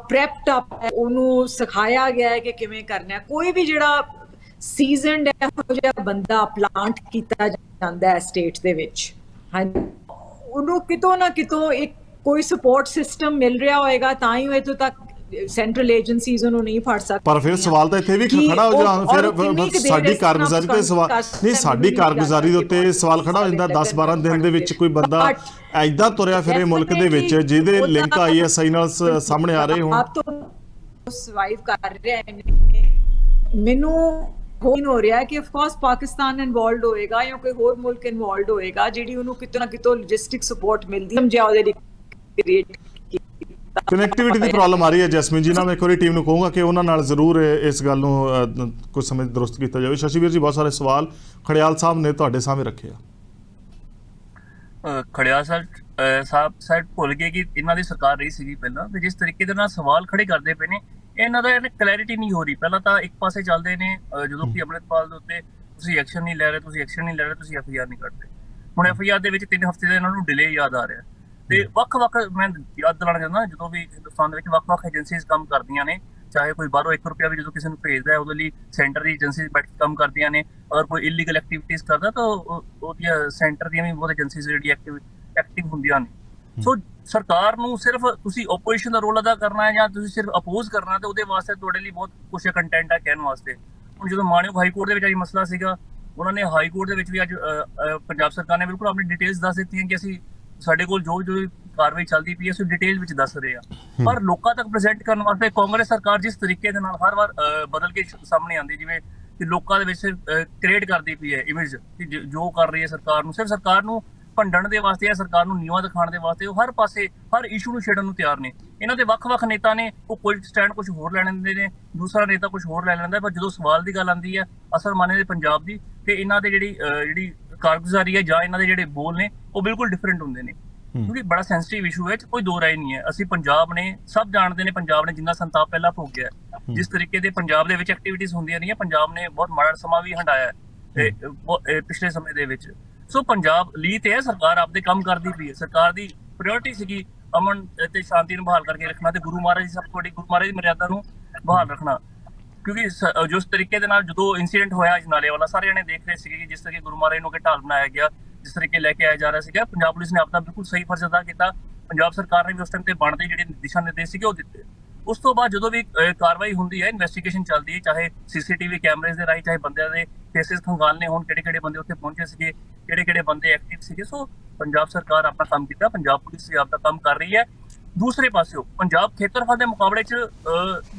S2: ਪ੍ਰੈਪਡ ਅਪ ਹੈ, ਉਹਨੂੰ ਸਿਖਾਇਆ ਗਿਆ ਹੈ ਕਿ ਕਿਵੇਂ ਕਰਨਾ। ਕੋਈ ਵੀ ਜਿਹੜਾ ਸੀਜ਼ਨਡ ਇਹੋ ਜਿਹਾ ਬੰਦਾ ਪਲਾਂਟ ਕੀਤਾ ਜਾਂਦਾ ਹੈ ਸਟੇਟ ਦੇ ਵਿੱਚ, ਹਾਂਜੀ, ਉਹਨੂੰ ਕਿਤੋਂ ਨਾ ਕਿਤੋਂ ਇੱਕ ਕੋਈ ਸਪੋਰਟ ਸਿਸਟਮ ਮਿਲ ਰਿਹਾ ਹੋਏਗਾ, ਤਾਂ ਹੀ ਉਹ ਇੱਥੋਂ ਤੱਕ ਸੈਂਟਰਲ ਏਜੰਸੀਜ਼ ਉਹਨੂੰ ਨਹੀਂ ਫੜ ਸਕਦੀ।
S1: ਪਰ ਫਿਰ ਸਵਾਲ ਤਾਂ ਇੱਥੇ ਵੀ ਖੜਾ ਹੋ ਜਾਂਦਾ, ਫਿਰ ਸਾਡੀ ਕਾਰਗੁਜ਼ਾਰੀ ਤੇ ਸਵਾਲ ਨਹੀਂ, ਸਾਡੀ ਕਾਰਗੁਜ਼ਾਰੀ ਦੇ ਉੱਤੇ ਸਵਾਲ ਖੜਾ ਹੋ ਜਾਂਦਾ। 10-12 ਦਿਨ ਦੇ ਵਿੱਚ ਕੋਈ ਬੰਦਾ ਐਦਾਂ ਤੁਰਿਆ ਫਿਰੇ ਮੁਲਕ ਦੇ ਵਿੱਚ ਜਿਹਦੇ ਲਿੰਕ ISI ਨਾਲ ਸਾਹਮਣੇ ਆ ਰਹੇ ਹੋਣ,
S2: ਆਪ ਤੋਂ ਸਰਵਾਈਵ ਕਰ ਰਿਹਾ ਹੈ। ਮੈਨੂੰ ਹੋ ਰਿਹਾ ਕਿ ਆਫ ਕੋਰਸ ਪਾਕਿਸਤਾਨ ਇਨਵੋਲਡ ਹੋਏਗਾ ਜਾਂ ਕੋਈ ਹੋਰ ਮੁਲਕ ਇਨਵੋਲਡ ਹੋਏਗਾ, ਜਿਹੜੀ ਉਹਨੂੰ ਕਿਤੋਂ ਨਾ ਕਿਤੋਂ ਲੌਜਿਸਟਿਕ ਸਪੋਰਟ ਮਿਲਦੀ ਸਮਝਿਆ ਉਹਦੇ ਲਈ ਕ੍ਰੀਏਟ।
S1: ਕਨੈਕਟੀਵਿਟੀ ਦੀ ਪ੍ਰੋਬਲਮ ਆ ਰਹੀ ਹੈ ਜੈਸਮੀਨ ਜੀ ਨਾਲ। ਮੈਂ ਇੱਕ ਵਾਰੀ ਟੀਮ ਨੂੰ ਕਹੂੰਗਾ ਕਿ ਉਹਨਾਂ ਨਾਲ ਜ਼ਰੂਰ ਇਸ ਗੱਲ ਨੂੰ ਕੁਝ ਸਮੇਂ ਦਰੁਸਤ ਕੀਤਾ ਜਾਵੇ। ਸ਼ਸ਼ੀ ਵੀਰ ਜੀ, ਬਹੁਤ ਸਾਰੇ ਸਵਾਲ ਖੜਿਆਲ ਸਾਹਿਬ ਨੇ ਤੁਹਾਡੇ ਸਾਹਮਣੇ ਰੱਖੇ ਆ।
S4: ਖੜਿਆਲ ਸਾਹਿਬ ਭੁੱਲ ਗਏ ਕਿ ਇਹਨਾਂ ਦੀ ਸਰਕਾਰ ਰਹੀ ਸੀਗੀ ਪਹਿਲਾਂ, ਤੇ ਜਿਸ ਤਰੀਕੇ ਦੇ ਨਾਲ ਸਵਾਲ ਖੜੇ ਕਰਦੇ ਪਏ ਨੇ, ਇਹਨਾਂ ਦਾ ਕਲੈਰਿਟੀ ਨਹੀਂ ਹੋ ਰਹੀ। ਪਹਿਲਾਂ ਤਾਂ ਇੱਕ ਪਾਸੇ ਚੱਲਦੇ ਨੇ ਜਦੋਂ ਕਿ ਅੰਮ੍ਰਿਤਪਾਲ ਦੇ ਉੱਤੇ ਤੁਸੀਂ ਐਕਸ਼ਨ ਨਹੀਂ ਲੈ ਰਹੇ, ਤੁਸੀਂ FIR ਨਹੀਂ ਕਰਦੇ। ਹੁਣ FIR ਦੇ ਵਿੱਚ 3 ਹਫ਼ਤੇ ਦਾ ਇਹਨਾਂ ਨੂੰ ਡਿਲੇ ਯਾਦ ਆ ਰਿਹਾ। ਤੇ ਵੱਖ-ਵੱਖ ਮੈਂ ਯਾਦ ਦਿਲਾਉਣਾ ਚਾਹੁੰਦਾ, ਜਦੋਂ ਵੀ ਹਿੰਦੁਸਤਾਨ ਦੇ ਵਿੱਚ ਵੱਖ-ਵੱਖ ਏਜੰਸੀਜ਼ ਕੰਮ ਕਰਦੀਆਂ ਨੇ, ਚਾਹੇ ਕੋਈ ਬਾਹਰੋਂ 1 ਰੁਪਇਆ ਵੀ ਜਦੋਂ ਕਿਸੇ ਨੂੰ ਭੇਜਦਾ ਹੈ, ਉਹਦੇ ਲਈ ਸੈਂਟਰ ਦੀ ਏਜੰਸੀਜ਼ ਬੈਠ ਕੇ ਕੰਮ ਕਰਦੀਆਂ ਨੇ। ਅਗਰ ਕੋਈ ਇਲੀਗਲ ਐਕਟੀਵਿਟੀਜ਼ ਕਰਦਾ ਤਾਂ ਉਹਦੀਆਂ ਸੈਂਟਰ ਦੀਆਂ ਵੀ ਬਹੁਤ ਏਜੰਸੀਜ਼ ਜਿਹੜੀ ਐਕਟਿਵ ਹੁੰਦੀਆਂ ਨੇ। ਸੋ ਸਰਕਾਰ ਨੂੰ ਸਿਰਫ ਤੁਸੀਂ ਓਪੋਜੀਸ਼ਨ ਦਾ ਰੋਲ ਅਦਾ ਕਰਨਾ ਹੈ ਜਾਂ ਤੁਸੀਂ ਸਿਰਫ ਅਪੋਜ਼ ਕਰਨਾ, ਤੇ ਉਹਦੇ ਵਾਸਤੇ ਤੁਹਾਡੇ ਲਈ ਬਹੁਤ ਕੁਛ ਕੰਟੈਂਟ ਹੈ ਕਹਿਣ ਵਾਸਤੇ। ਹੁਣ ਜਦੋਂ ਮਾਣਯੋਗ ਹਾਈ ਕੋਰਟ ਦੇ ਵਿੱਚ ਅੱਜ ਮਸਲਾ ਸੀਗਾ, ਉਹਨਾਂ ਨੇ ਹਾਈ ਕੋਰਟ ਦੇ ਵਿੱਚ ਵੀ ਅੱਜ ਪੰਜਾਬ ਸਰਕਾਰ ਨੇ ਬਿਲਕੁਲ ਆਪਣੀ ਡਿਟੇਲਸ ਦੱਸ ਦਿੱਤੀਆਂ ਕਿ ਅਸੀਂ ਸਾਡੇ ਕੋਲ ਜੋ ਕਾਰਵਾਈ ਚੱਲਦੀ ਪਈ ਹੈ ਅਸੀਂ ਡਿਟੇਲ ਵਿੱਚ ਦੱਸ ਰਹੇ ਹਾਂ। ਪਰ ਲੋਕਾਂ ਤੱਕ ਪ੍ਰੈਜ਼ੈਂਟ ਕਰਨ ਵਾਸਤੇ ਕਾਂਗਰਸ ਸਰਕਾਰ ਜਿਸ ਤਰੀਕੇ ਦੇ ਨਾਲ ਹਰ ਵਾਰ ਬਦਲ ਕੇ ਸਾਹਮਣੇ ਆਉਂਦੀ, ਜਿਵੇਂ ਕਿ ਲੋਕਾਂ ਦੇ ਵਿੱਚ ਕ੍ਰੀਏਟ ਕਰਦੀ ਪਈ ਹੈ ਇਮੇਜ ਕਿ ਜੋ ਕਰ ਰਹੀ ਹੈ ਸਰਕਾਰ ਨੂੰ, ਸਿਰਫ ਸਰਕਾਰ ਨੂੰ ਭੰਡਣ ਦੇ ਵਾਸਤੇ ਜਾਂ ਸਰਕਾਰ ਨੂੰ ਨੀਵਾਂ ਦਿਖਾਉਣ ਦੇ ਵਾਸਤੇ, ਉਹ ਹਰ ਪਾਸੇ ਹਰ ਇਸ਼ੂ ਨੂੰ ਛੇੜਨ ਨੂੰ ਤਿਆਰ ਨੇ। ਇਹਨਾਂ ਦੇ ਵੱਖ-ਵੱਖ ਨੇਤਾ ਨੇ, ਉਹ ਕੋਈ ਸਟੈਂਡ ਕੁਝ ਹੋਰ ਲੈ ਲੈਂਦੇ ਨੇ, ਦੂਸਰਾ ਨੇਤਾ ਕੁਝ ਹੋਰ ਲੈ ਲੈਂਦਾ, ਪਰ ਜਦੋਂ ਸਵਾਲ ਦੀ ਗੱਲ ਆਉਂਦੀ ਹੈ ਅਸਲ ਮਾਨੇ ਦੇ ਪੰਜਾਬ ਦੀ, ਤੇ ਇਹਨਾਂ ਦੇ ਜਿਹੜੀ ਕਾਰਗੁਜ਼ਾਰੀ ਹੈ ਜਾਂ ਇਹਨਾਂ ਦੇ ਜਿਹੜੇ ਬੋਲ ਨੇ ਉਹ ਬਿਲਕੁਲ ਡਿਫਰੈਂਟ ਹੁੰਦੇ ਨੇ। ਕਿਉਂਕਿ ਬੜਾ ਸੈਂਸਿਟਿਵ ਇਸ਼ੂ ਹੈ, ਕੋਈ ਦੋ ਰਾਏ ਨਹੀਂ ਹੈ। ਅਸੀਂ ਪੰਜਾਬ ਨੇ, ਸਭ ਜਾਣਦੇ ਨੇ ਪੰਜਾਬ ਨੇ ਜਿੰਨਾ ਸੰਤਾਪ ਪਹਿਲਾਂ ਭੋਗਿਆ, ਜਿਸ ਤਰੀਕੇ ਦੇ ਪੰਜਾਬ ਦੇ ਵਿੱਚ ਐਕਟੀਵਿਟੀਜ਼ ਹੁੰਦੀਆਂ ਰਹੀਆਂ, ਪੰਜਾਬ ਨੇ ਬਹੁਤ ਮਾੜਾ ਸਮਾਂ ਵੀ ਹੰਡਾਇਆ ਪਿਛਲੇ ਸਮੇਂ ਦੇ ਵਿੱਚ। ਸੋ ਪੰਜਾਬ ਲਈ ਤੇ ਸਰਕਾਰ ਆਪਦੇ ਕੰਮ ਕਰਦੀ ਪਈ ਹੈ। ਸਰਕਾਰ ਦੀ ਪ੍ਰਾਇੋਰਟੀ ਸੀਗੀ ਅਮਨ ਤੇ ਸ਼ਾਂਤੀ ਨੂੰ ਬਹਾਲ ਕਰਕੇ ਰੱਖਣਾ, ਤੇ ਗੁਰੂ ਮਹਾਰਾਜ ਦੀ ਸਭ ਤੋਂ ਵੱਡੀ ਗੁਰੂ ਮਹਾਰਾਜ ਦੀ ਮਰਿਆਦਾ ਨੂੰ ਬਹਾਲ ਰੱਖਣਾ। ਕਿਉਂਕਿ ਜਿਸ ਤਰੀਕੇ ਦੇ ਨਾਲ ਜਦੋਂ ਇੰਸੀਡੈਂਟ ਹੋਇਆ ਅਜਨਾਲੇ ਵਾਲਾ, ਸਾਰੇ ਜਣੇ ਦੇਖ ਰਹੇ ਸੀਗੇ ਕਿ ਜਿਸ ਤਰੀਕੇ ਗੁਰੂ ਮਹਾਰਾਜ ਨੂੰ ਕਿ ਢਾਲ ਬਣਾਇਆ ਗਿਆ, ਜਿਸ ਤਰੀਕੇ ਲੈ ਕੇ ਆਇਆ ਜਾ ਰਿਹਾ ਸੀਗਾ, ਪੰਜਾਬ ਪੁਲਿਸ ਨੇ ਆਪਣਾ ਬਿਲਕੁਲ ਸਹੀ ਫਰਜ਼ ਅਦਾ ਕੀਤਾ। ਪੰਜਾਬ ਸਰਕਾਰ ਨੇ ਵੀ ਉਸ ਟਾਈਮ ਤੇ ਬਣਦੇ ਜਿਹੜੇ ਦਿਸ਼ਾ ਨਿਰਦੇਸ਼ ਸੀਗੇ ਉਹ ਦਿੱਤੇ। ਉਸ ਤੋਂ ਬਾਅਦ ਜਦੋਂ ਵੀ ਕਾਰਵਾਈ ਹੁੰਦੀ ਹੈ, ਇਨਵੈਸਟੀਗੇਸ਼ਨ ਚੱਲਦੀ ਹੈ, ਚਾਹੇ CCTV ਕੈਮਰੇਜ਼ ਦੇ ਰਾਹੀਂ, ਚਾਹੇ ਬੰਦਿਆਂ ਦੇ ਫੇਸਿਸ ਖੰਗਾਲਨੇ ਹੋਣ, ਕਿਹੜੇ ਬੰਦੇ ਉੱਥੇ ਪਹੁੰਚੇ ਸੀਗੇ, ਕਿਹੜੇ ਬੰਦੇ ਐਕਟਿਵ ਸੀਗੇ। ਸੋ ਪੰਜਾਬ ਸਰਕਾਰ ਆਪਣਾ ਕੰਮ ਕੀਤਾ, ਪੰਜਾਬ ਪੁਲਿਸ ਵੀ ਆਪਦਾ ਕੰਮ ਕਰ ਰਹੀ ਹੈ। ਦੂਸਰੇ ਪਾਸਿਓਂ ਪੰਜਾਬ ਖੇਤਰਫਲ ਦੇ ਮੁਕਾਬਲੇ 'ਚ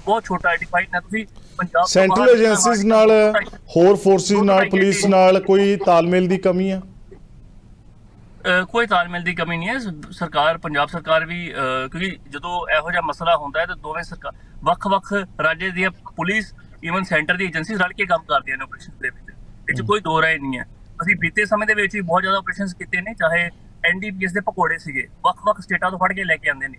S4: ਬਹੁਤ ਛੋਟਾ ਆਈਡੈਂਟੀਫਾਈਡ ਹੈ। ਤੁਸੀਂ ਪੰਜਾਬ
S1: ਸੈਂਟਰਲ ਏਜੰਸੀਜ਼ ਨਾਲ, ਹੋਰ ਫੋਰਸਿਸ ਨਾਲ, ਪੁਲਿਸ ਨਾਲ ਕੋਈ ਤਾਲਮੇਲ ਦੀ ਕਮੀ ਹੈ?
S4: ਕੋਈ ਤਾਲਮੇਲ ਦੀ ਕਮੀ ਨਹੀਂ ਹੈ। ਸਰਕਾਰ, ਪੰਜਾਬ ਸਰਕਾਰ ਵੀ ਕਿਉਂਕਿ ਜਦੋਂ ਇਹੋ ਜਿਹਾ ਮਸਲਾ ਹੁੰਦਾ ਹੈ ਤਾਂ ਦੋਵੇਂ ਸਰਕਾਰ, ਵੱਖ-ਵੱਖ ਰਾਜ ਦੀਆਂ ਪੁਲਿਸ, ਈਵਨ ਸੈਂਟਰ ਦੀ ਏਜੰਸੀਜ਼ ਰਲ ਕੇ ਕੰਮ ਕਰਦੀਆਂ ਨੇ ਆਪਰੇਸ਼ਨ ਦੇ ਵਿੱਚ। ਇਹ 'ਚ ਕੋਈ ਦੋ ਰਾਏ ਨਹੀਂ ਹੈ। ਅਸੀਂ ਬੀਤੇ ਸਮੇਂ ਦੇ ਵਿੱਚ ਵੀ ਬਹੁਤ ਜ਼ਿਆਦਾ ਆਪਰੇਸ਼ਨਸ ਕੀਤੇ ਨੇ, ਚਾਹੇ NDPS ਦੇ ਪਕੌੜੇ ਸੀਗੇ, ਵੱਖ-ਵੱਖ ਸਟੇਟਾਂ ਤੋਂ ਫੜ ਕੇ ਲੈ ਕੇ ਆਉਂਦੇ ਨੇ।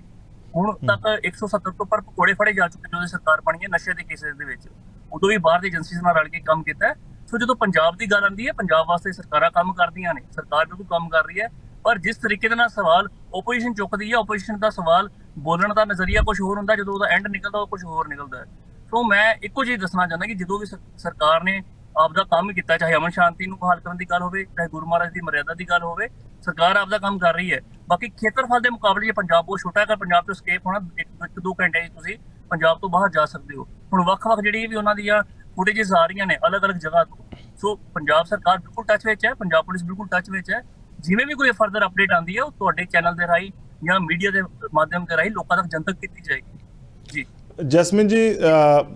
S4: ਹੁਣ ਤੱਕ 170 ਤੋਂ ਉੱਪਰ ਪਕੌੜੇ ਫੜੇ ਜਾ ਚੁੱਕੇ ਜਦੋਂ ਦੀ ਸਰਕਾਰ ਬਣੀ ਹੈ ਨਸ਼ੇ ਦੇ ਕੇਸਿਸ ਦੇ ਵਿੱਚ। ਉਦੋਂ ਵੀ ਬਾਹਰ ਦੀ ਏਜੰਸੀਜ਼ ਨਾਲ ਰਲ ਕੇ ਕੰਮ ਕੀਤਾ ਹੈ। ਸੋ ਜਦੋਂ ਪੰਜਾਬ ਦੀ ਗੱਲ ਆਉਂਦੀ ਹੈ, ਪੰਜਾਬ ਵਾਸਤੇ ਸਰਕਾਰਾਂ ਕੰਮ ਕਰਦੀਆਂ ਨੇ, ਸਰਕਾਰ ਬਿਲਕੁਲ ਕੰਮ ਕਰ ਰਹੀ ਹੈ। ਪਰ ਜਿਸ ਤਰੀਕੇ ਦੇ ਨਾਲ ਸਵਾਲ ਓਪੋਜੀਸ਼ਨ ਚੁੱਕਦੀ ਹੈ, ਓਪੋਜੀਸ਼ਨ ਦਾ ਸਵਾਲ ਬੋਲਣ ਦਾ ਨਜ਼ਰੀਆ ਕੁਝ ਹੋਰ ਹੁੰਦਾ, ਜਦੋਂ ਉਹਦਾ ਐਂਡ ਨਿਕਲਦਾ ਉਹ ਕੁਝ ਹੋਰ ਨਿਕਲਦਾ ਹੈ। ਸੋ ਮੈਂ ਇੱਕੋ ਚੀਜ਼ ਦੱਸਣਾ ਚਾਹੁੰਦਾ ਕਿ ਜਦੋਂ ਵੀ ਸਰਕਾਰ ਨੇ ਆਪਦਾ ਕੰਮ ਕੀਤਾ, ਚਾਹੇ ਅਮਨ ਸ਼ਾਂਤੀ ਨੂੰ ਬਹਾਲ ਕਰਨ ਦੀ ਗੱਲ ਹੋਵੇ, ਚਾਹੇ ਗੁਰੂ ਮਹਾਰਾਜ ਦੀ ਮਰਿਆਦਾ ਦੀ ਗੱਲ ਹੋਵੇ, ਸਰਕਾਰ ਆਪਦਾ ਕੰਮ ਕਰ ਰਹੀ ਹੈ। ਬਾਕੀ ਖੇਤਰਫਲ ਦੇ ਮੁਕਾਬਲੇ ਪੰਜਾਬ ਬਹੁਤ ਛੋਟਾ ਹੈ। ਅਗਰ ਪੰਜਾਬ ਤੋਂ escape ਹੋਣਾ 1-2 ਘੰਟੇ 'ਚ ਤੁਸੀਂ ਪੰਜਾਬ ਤੋਂ ਬਾਹਰ ਜਾ ਸਕਦੇ ਹੋ। ਹੁਣ ਵੱਖ-ਵੱਖ ਜਿਹੜੀ ਵੀ ਉਹਨਾਂ ਦੀਆਂ ਫੁਟੇਜਸ ਆ ਰਹੀਆਂ ਨੇ ਅਲੱਗ-ਅਲੱਗ ਜਗ੍ਹਾ ਤੋਂ। ਸੋ ਪੰਜਾਬ ਸਰਕਾਰ ਬਿਲਕੁਲ ਟੱਚ ਵਿੱਚ ਹੈ, ਪੰਜਾਬ ਪੁਲਿਸ ਬਿਲਕੁਲ ਟੱਚ ਵਿੱਚ ਹੈ। ਜਿਵੇਂ ਵੀ ਕੋਈ ਫਰਦਰ ਅਪਡੇਟ ਆਉਂਦੀ ਹੈ ਉਹ ਤੁਹਾਡੇ ਚੈਨਲ ਦੇ ਰਾਹੀਂ ਜਾਂ ਮੀਡੀਆ ਦੇ ਮਾਧਿਅਮ ਦੇ ਰਾਹੀਂ ਲੋਕਾਂ ਤੱਕ ਜਨਤਕ ਕੀਤੀ ਜਾਏਗੀ ਜੀ।
S1: ਜੈਸਮੀਨ ਜੀ,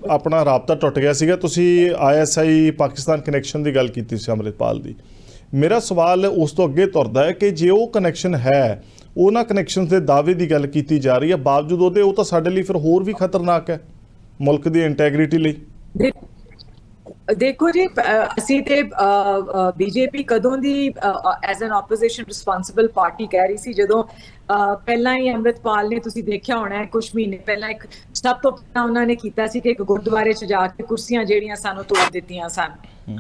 S1: ਆਪਣਾ ਰਾਬਤਾ ਟੁੱਟ ਗਿਆ ਸੀਗਾ, ਤੁਸੀਂ ISI ਪਾਕਿਸਤਾਨ ਕਨੈਕਸ਼ਨ ਦੀ ਗੱਲ ਕੀਤੀ ਸੀ ਅੰਮ੍ਰਿਤਪਾਲ ਦੀ। ਮੇਰਾ ਸਵਾਲ ਉਸ ਤੋਂ ਅੱਗੇ ਤੁਰਦਾ ਹੈ ਕਿ ਜੇ ਉਹ ਕਨੈਕਸ਼ਨ ਹੈ, ਉਹਨਾਂ ਕਨੈਕਸ਼ਨ ਦੇ ਦਾਅਵੇ ਦੀ ਗੱਲ ਕੀਤੀ ਜਾ ਰਹੀ ਹੈ, ਬਾਵਜੂਦ ਉਹਦੇ ਉਹ ਤਾਂ ਸਾਡੇ ਲਈ ਫਿਰ ਹੋਰ ਵੀ ਖਤਰਨਾਕ ਹੈ ਮੁਲਕ ਦੀ ਇੰਟੈਗ੍ਰਿਟੀ ਲਈ।
S2: ਦੇਖੋ ਜੀ, ਅਸੀਂ ਤੇ BJP ਕਦੋਂ ਦੀ as an opposition responsible party ਕਹਿ ਰਹੀ ਸੀ, ਜਦੋਂ ਪਹਿਲਾਂ ਹੀ ਅੰਮ੍ਰਿਤਪਾਲ ਨੇ, ਤੁਸੀਂ ਦੇਖਿਆ ਹੋਣਾ ਕੁਝ ਮਹੀਨੇ ਪਹਿਲਾਂ, ਇੱਕ ਸਭ ਤੋਂ ਪਹਿਲਾਂ ਉਹਨਾਂ ਨੇ ਕੀਤਾ ਸੀ ਕਿ ਇੱਕ ਗੁਰਦੁਆਰੇ 'ਚ ਜਾ ਕੇ ਕੁਰਸੀਆਂ ਜਿਹੜੀਆਂ ਸਾਨੂੰ ਤੋੜ ਦਿੱਤੀਆਂ ਸਨ।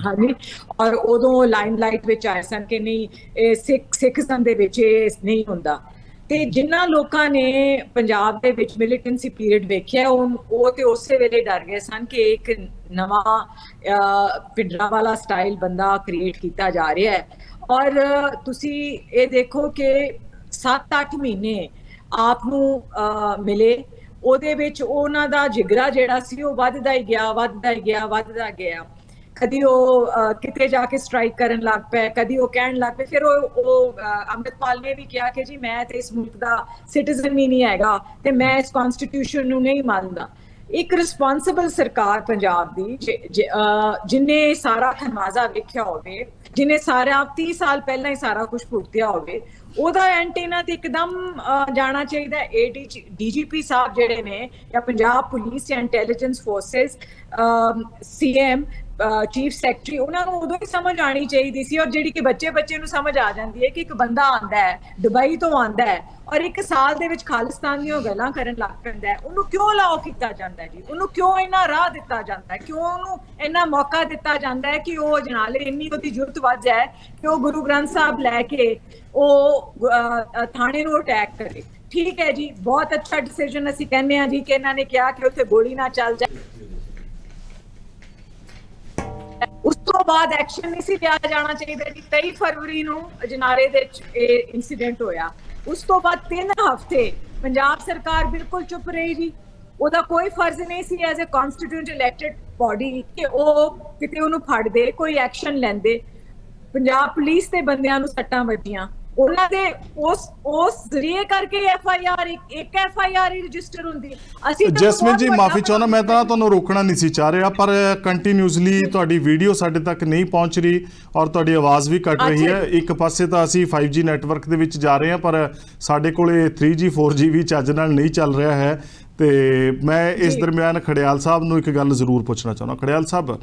S2: ਹਾਂਜੀ, ਔਰ ਉਦੋਂ ਲਾਈਮਲਾਈਟ ਵਿੱਚ ਆਏ ਸਨ ਕਿ ਨਹੀਂ, ਇਹ ਸਿੱਖਜ਼ਮ ਦੇ ਵਿੱਚ ਇਹ ਨਹੀਂ ਹੁੰਦਾ। ਤੇ ਜਿਨ੍ਹਾਂ ਲੋਕਾਂ ਨੇ ਪੰਜਾਬ ਦੇ ਵਿੱਚ ਮਿਲੀਟੈਂਸੀ ਪੀਰੀਅਡ ਵੇਖਿਆ, ਉਹ ਤੇ ਉਸੇ ਵੇਲੇ ਡਰ ਗਏ ਸਨ ਕਿ ਇੱਕ ਨਵਾਂ ਪਿੰਡਰਾਂ ਵਾਲਾ ਸਟਾਈਲ ਬੰਦਾ ਕ੍ਰੀਏਟ ਕੀਤਾ ਜਾ ਰਿਹਾ ਹੈ। ਔਰ ਤੁਸੀਂ ਇਹ ਦੇਖੋ ਕਿ 7-8 ਮਹੀਨੇ ਆਪ ਨੂੰ ਮਿਲੇ, ਉਹਦੇ ਵਿੱਚ ਉਹਨਾਂ ਦਾ ਜਿਗਰਾ ਜਿਹੜਾ ਸੀ ਉਹ ਵੱਧਦਾ ਹੀ ਗਿਆ। ਕਦੀ ਉਹ ਕਿਤੇ ਜਾ ਕੇ ਸਟ੍ਰਾਈਕ ਕਰਨ ਲੱਗ ਪਏ, ਕਦੀ ਉਹ ਕਹਿਣ ਲੱਗ ਪਏ। ਫਿਰ ਉਹ ਅੰਮ੍ਰਿਤਪਾਲ ਨੇ ਵੀ ਕਿਹਾ ਕਿ ਜੀ ਮੈਂ ਤੇ ਇਸ ਮੁਲਕ ਦਾ ਸਿਟੀਜ਼ਨ ਵੀ ਨਹੀਂ ਹੈਗਾ ਤੇ ਮੈਂ ਇਸ ਕਨਸਟੀਟਿਊਸ਼ਨ ਨੂੰ ਨਹੀਂ ਮੰਨਦਾ। ਇੱਕ ਰਿਸਪੌਂਸਿਬਲ ਸਰਕਾਰ ਪੰਜਾਬ ਦੀ, ਜਿਨੇ ਸਾਰਾ ਖਨਵਾਜ਼ਾ ਵੇਖਿਆ ਹੋਵੇ, ਜਿਨੇ ਸਾਰਾ 30 ਸਾਲ ਪਹਿਲਾਂ ਹੀ ਸਾਰਾ ਕੁਝ ਭੁਗਤਿਆ ਹੋਵੇ, ਉਹਦਾ ਐਂਟੀਨਾ ਤੇ ਇੱਕਦਮ ਜਾਣਾ ਚਾਹੀਦਾ। DGP ਸਾਹਿਬ ਜਿਹੜੇ ਨੇ, ਜਾਂ ਪੰਜਾਬ ਪੁਲਿਸ ਜਾਂ intelligence forces, CM, chief secretary, ਉਹਨਾਂ ਨੂੰ ਉਦੋਂ ਹੀ ਸਮਝ ਆਣੀ ਚਾਹੀਦੀ ਸੀ। ਔਰ ਜਿਹੜੀ ਕਿ ਬੱਚੇ ਨੂੰ ਸਮਝ ਆ ਜਾਂਦੀ ਹੈ ਕਿ ਇੱਕ ਬੰਦਾ ਆਂਦਾ ਹੈ, ਦੁਬਈ ਤੋਂ ਆਂਦਾ ਹੈ, ਔਰ 1 ਸਾਲ ਦੇ ਵਿੱਚ ਖਾਲਿਸਤਾਨ ਦੀਆਂ ਗੱਲਾਂ ਕਰਨ ਲੱਗ ਪੈਂਦਾ ਹੈ, ਉਹਨੂੰ ਕਿਉਂ ਅਲਾਓ ਕੀਤਾ ਜਾਂਦਾ ਹੈ ਜੀ? ਉਹਨੂੰ ਕਿਉਂ ਇੰਨਾ ਰਾਹ ਦਿੱਤਾ ਜਾਂਦਾ ਹੈ? ਕਿਉਂ ਉਹਨੂੰ ਇੰਨਾ ਮੌਕਾ ਦਿੱਤਾ ਜਾਂਦਾ ਹੈ ਕਿ ਉਹ ਜਨਾਲੇ ਇੰਨੀ ਉਹਦੀ ਜੁਰਤ ਵੱਧ ਜਾਏ ਕਿ ਉਹ ਗੁਰੂ ਗ੍ਰੰਥ ਸਾਹਿਬ ਲੈ ਕੇ ਉਹ ਥਾਣੇ ਨੂੰ ਅਟੈਕ ਕਰੇ? ਠੀਕ ਹੈ ਜੀ, ਬਹੁਤ ਅੱਛਾ ਡਿਸੀਜਨ ਅਸੀਂ ਕਹਿੰਦੇ ਹਾਂ ਜੀ ਕਿ ਇਹਨਾਂ ਨੇ ਕਿਹਾ ਕਿ ਉੱਥੇ ਗੋਲੀ ਨਾ ਚੱਲ ਜਾਏ। ਉਸ ਤੋਂ ਬਾਅਦ ਐਕਸ਼ਨ ਨਹੀਂ ਸੀ ਲਿਆ ਜਾਣਾ ਚਾਹੀਦਾ ਜੀ। 23 ਫਰਵਰੀ ਨੂੰ ਅਜਨਾਲੇ ਦੇ ਵਿੱਚ ਇਹ ਇਨਸੀਡੈਂਟ ਹੋਇਆ। ਉਸ ਤੋਂ ਬਾਅਦ 3 ਹਫ਼ਤੇ ਪੰਜਾਬ ਸਰਕਾਰ ਬਿਲਕੁਲ ਚੁੱਪ ਰਹੀ ਜੀ। ਉਹਦਾ ਕੋਈ ਫਰਜ਼ ਨਹੀਂ ਸੀ as a constitute elected body ਕਿ ਉਹ ਕਿਤੇ ਉਹਨੂੰ ਫੜਦੇ, ਕੋਈ ਐਕਸ਼ਨ ਲੈਂਦੇ। ਪੰਜਾਬ ਪੁਲਿਸ ਦੇ ਬੰਦਿਆਂ ਨੂੰ ਸੱਟਾਂ ਵੱਜੀਆਂ, ਉਹਨਾਂ ਦੇ ਉਸ ਜ਼ਰੀਏ ਕਰਕੇ FIR ਇੱਕ FIR ਹੀ ਰਜਿਸਟਰ ਹੁੰਦੀ। ਅਸੀਂ
S1: ਜੈਸਮੀਨ ਜੀ, ਮਾਫੀ ਚਾਹੁੰਦਾ, ਮੈਂ ਤਾਂ ਤੁਹਾਨੂੰ ਰੋਕਣਾ ਨਹੀਂ ਸੀ ਚਾਹ ਰਿਹਾ, ਪਰ ਕੰਟੀਨਿਊਸਲੀ ਤੁਹਾਡੀ ਵੀਡੀਓ ਸਾਡੇ ਤੱਕ ਨਹੀਂ ਪਹੁੰਚ ਰਹੀ ਔਰ ਤੁਹਾਡੀ ਆਵਾਜ਼ ਵੀ ਕੱਟ ਰਹੀ ਹੈ। ਇੱਕ ਪਾਸੇ ਤਾਂ ਅਸੀਂ 5G ਨੈਟਵਰਕ ਦੇ ਵਿੱਚ ਜਾ ਰਹੇ ਹਾਂ, ਪਰ ਸਾਡੇ ਕੋਲੇ 3G 4G ਵੀ ਚੱਜ ਨਾਲ ਨਹੀਂ ਚੱਲ ਰਿਹਾ ਹੈ। ਤੇ ਮੈਂ ਇਸ ਦਰਮਿਆਨ ਖੜਿਆਲ ਸਾਹਿਬ ਨੂੰ ਇੱਕ ਗੱਲ ਜ਼ਰੂਰ ਪੁੱਛਣਾ ਚਾਹੁੰਦਾ। ਖੜਿਆਲ ਸਾਹਿਬ,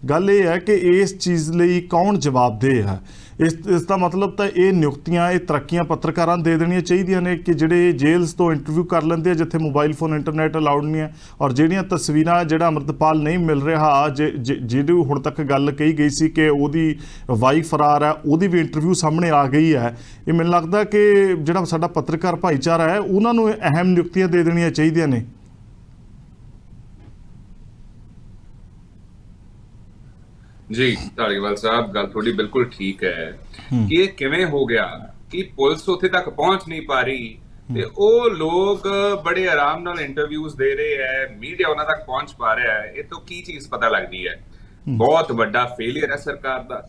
S1: ਗੱਲ ਇਹ ਹੈ ਕਿ ਇਸ ਚੀਜ਼ ਲਈ ਕੌਣ ਜਵਾਬਦੇਹ ਹੈ? ਇਸ ਦਾ ਮਤਲਬ ਤਾਂ ਇਹ ਨਿਯੁਕਤੀਆਂ, ਇਹ ਤਰੱਕੀਆਂ ਪੱਤਰਕਾਰਾਂ ਨੂੰ ਦੇ ਦੇਣੀਆਂ ਚਾਹੀਦੀਆਂ ਨੇ ਕਿ ਜਿਹੜੇ ਜੇਲ੍ਹ ਤੋਂ ਇੰਟਰਵਿਊ ਕਰ ਲੈਂਦੇ ਆ ਜਿੱਥੇ ਮੋਬਾਈਲ ਫੋਨ ਇੰਟਰਨੈਟ ਅਲਾਉਡ ਨਹੀਂ ਹੈ, ਔਰ ਜਿਹੜੀਆਂ ਤਸਵੀਰਾਂ, ਜਿਹੜਾ ਅੰਮ੍ਰਿਤਪਾਲ ਨਹੀਂ ਮਿਲ ਰਿਹਾ, ਜਿਹੜੀ ਹੁਣ ਤੱਕ ਗੱਲ ਕਹੀ ਗਈ ਸੀ ਕਿ ਉਹਦੀ ਵਾਈਫ ਫਰਾਰ ਹੈ, ਉਹਦੀ ਵੀ ਇੰਟਰਵਿਊ ਸਾਹਮਣੇ ਆ ਗਈ ਹੈ। ਇਹ ਮੈਨੂੰ ਲੱਗਦਾ ਕਿ ਜਿਹੜਾ ਸਾਡਾ ਪੱਤਰਕਾਰ ਭਾਈਚਾਰਾ ਹੈ ਉਹਨਾਂ ਨੂੰ ਅਹਿਮ ਨਿਯੁਕਤੀਆਂ ਦੇ ਦੇਣੀਆਂ ਚਾਹੀਦੀਆਂ ਨੇ।
S8: जी ਧਾਲੀਵਾਲ ਸਾਹਿਬ, ਗੱਲ ਤੁਹਾਡੀ ਬਿਲਕੁਲ ਠੀਕ ਹੈ ਕਿ ਇਹ ਕਿਵੇਂ ਹੋ ਗਿਆ ਕਿ ਪੁਲਿਸ ਉੱਥੇ ਤੱਕ ਪਹੁੰਚ ਨਹੀਂ ਪਾ ਰਹੀ ਤੇ ਉਹ ਲੋਕ ਬੜੇ ਆਰਾਮ ਨਾਲ ਇੰਟਰਵਿਊਜ਼ ਦੇ ਰਹੇ ਹੈ, ਮੀਡੀਆ ਉਹਨਾਂ ਤੱਕ ਪਹੁੰਚ ਪਾ ਰਿਹਾ ਹੈ। ਇਹ ਤੋਂ ਕੀ ਚੀਜ਼ ਪਤਾ ਲੱਗਦੀ ਹੈ? ਬਹੁਤ ਵੱਡਾ ਫੇਲਿਅਰ ਹੈ ਸਰਕਾਰ ਦਾ।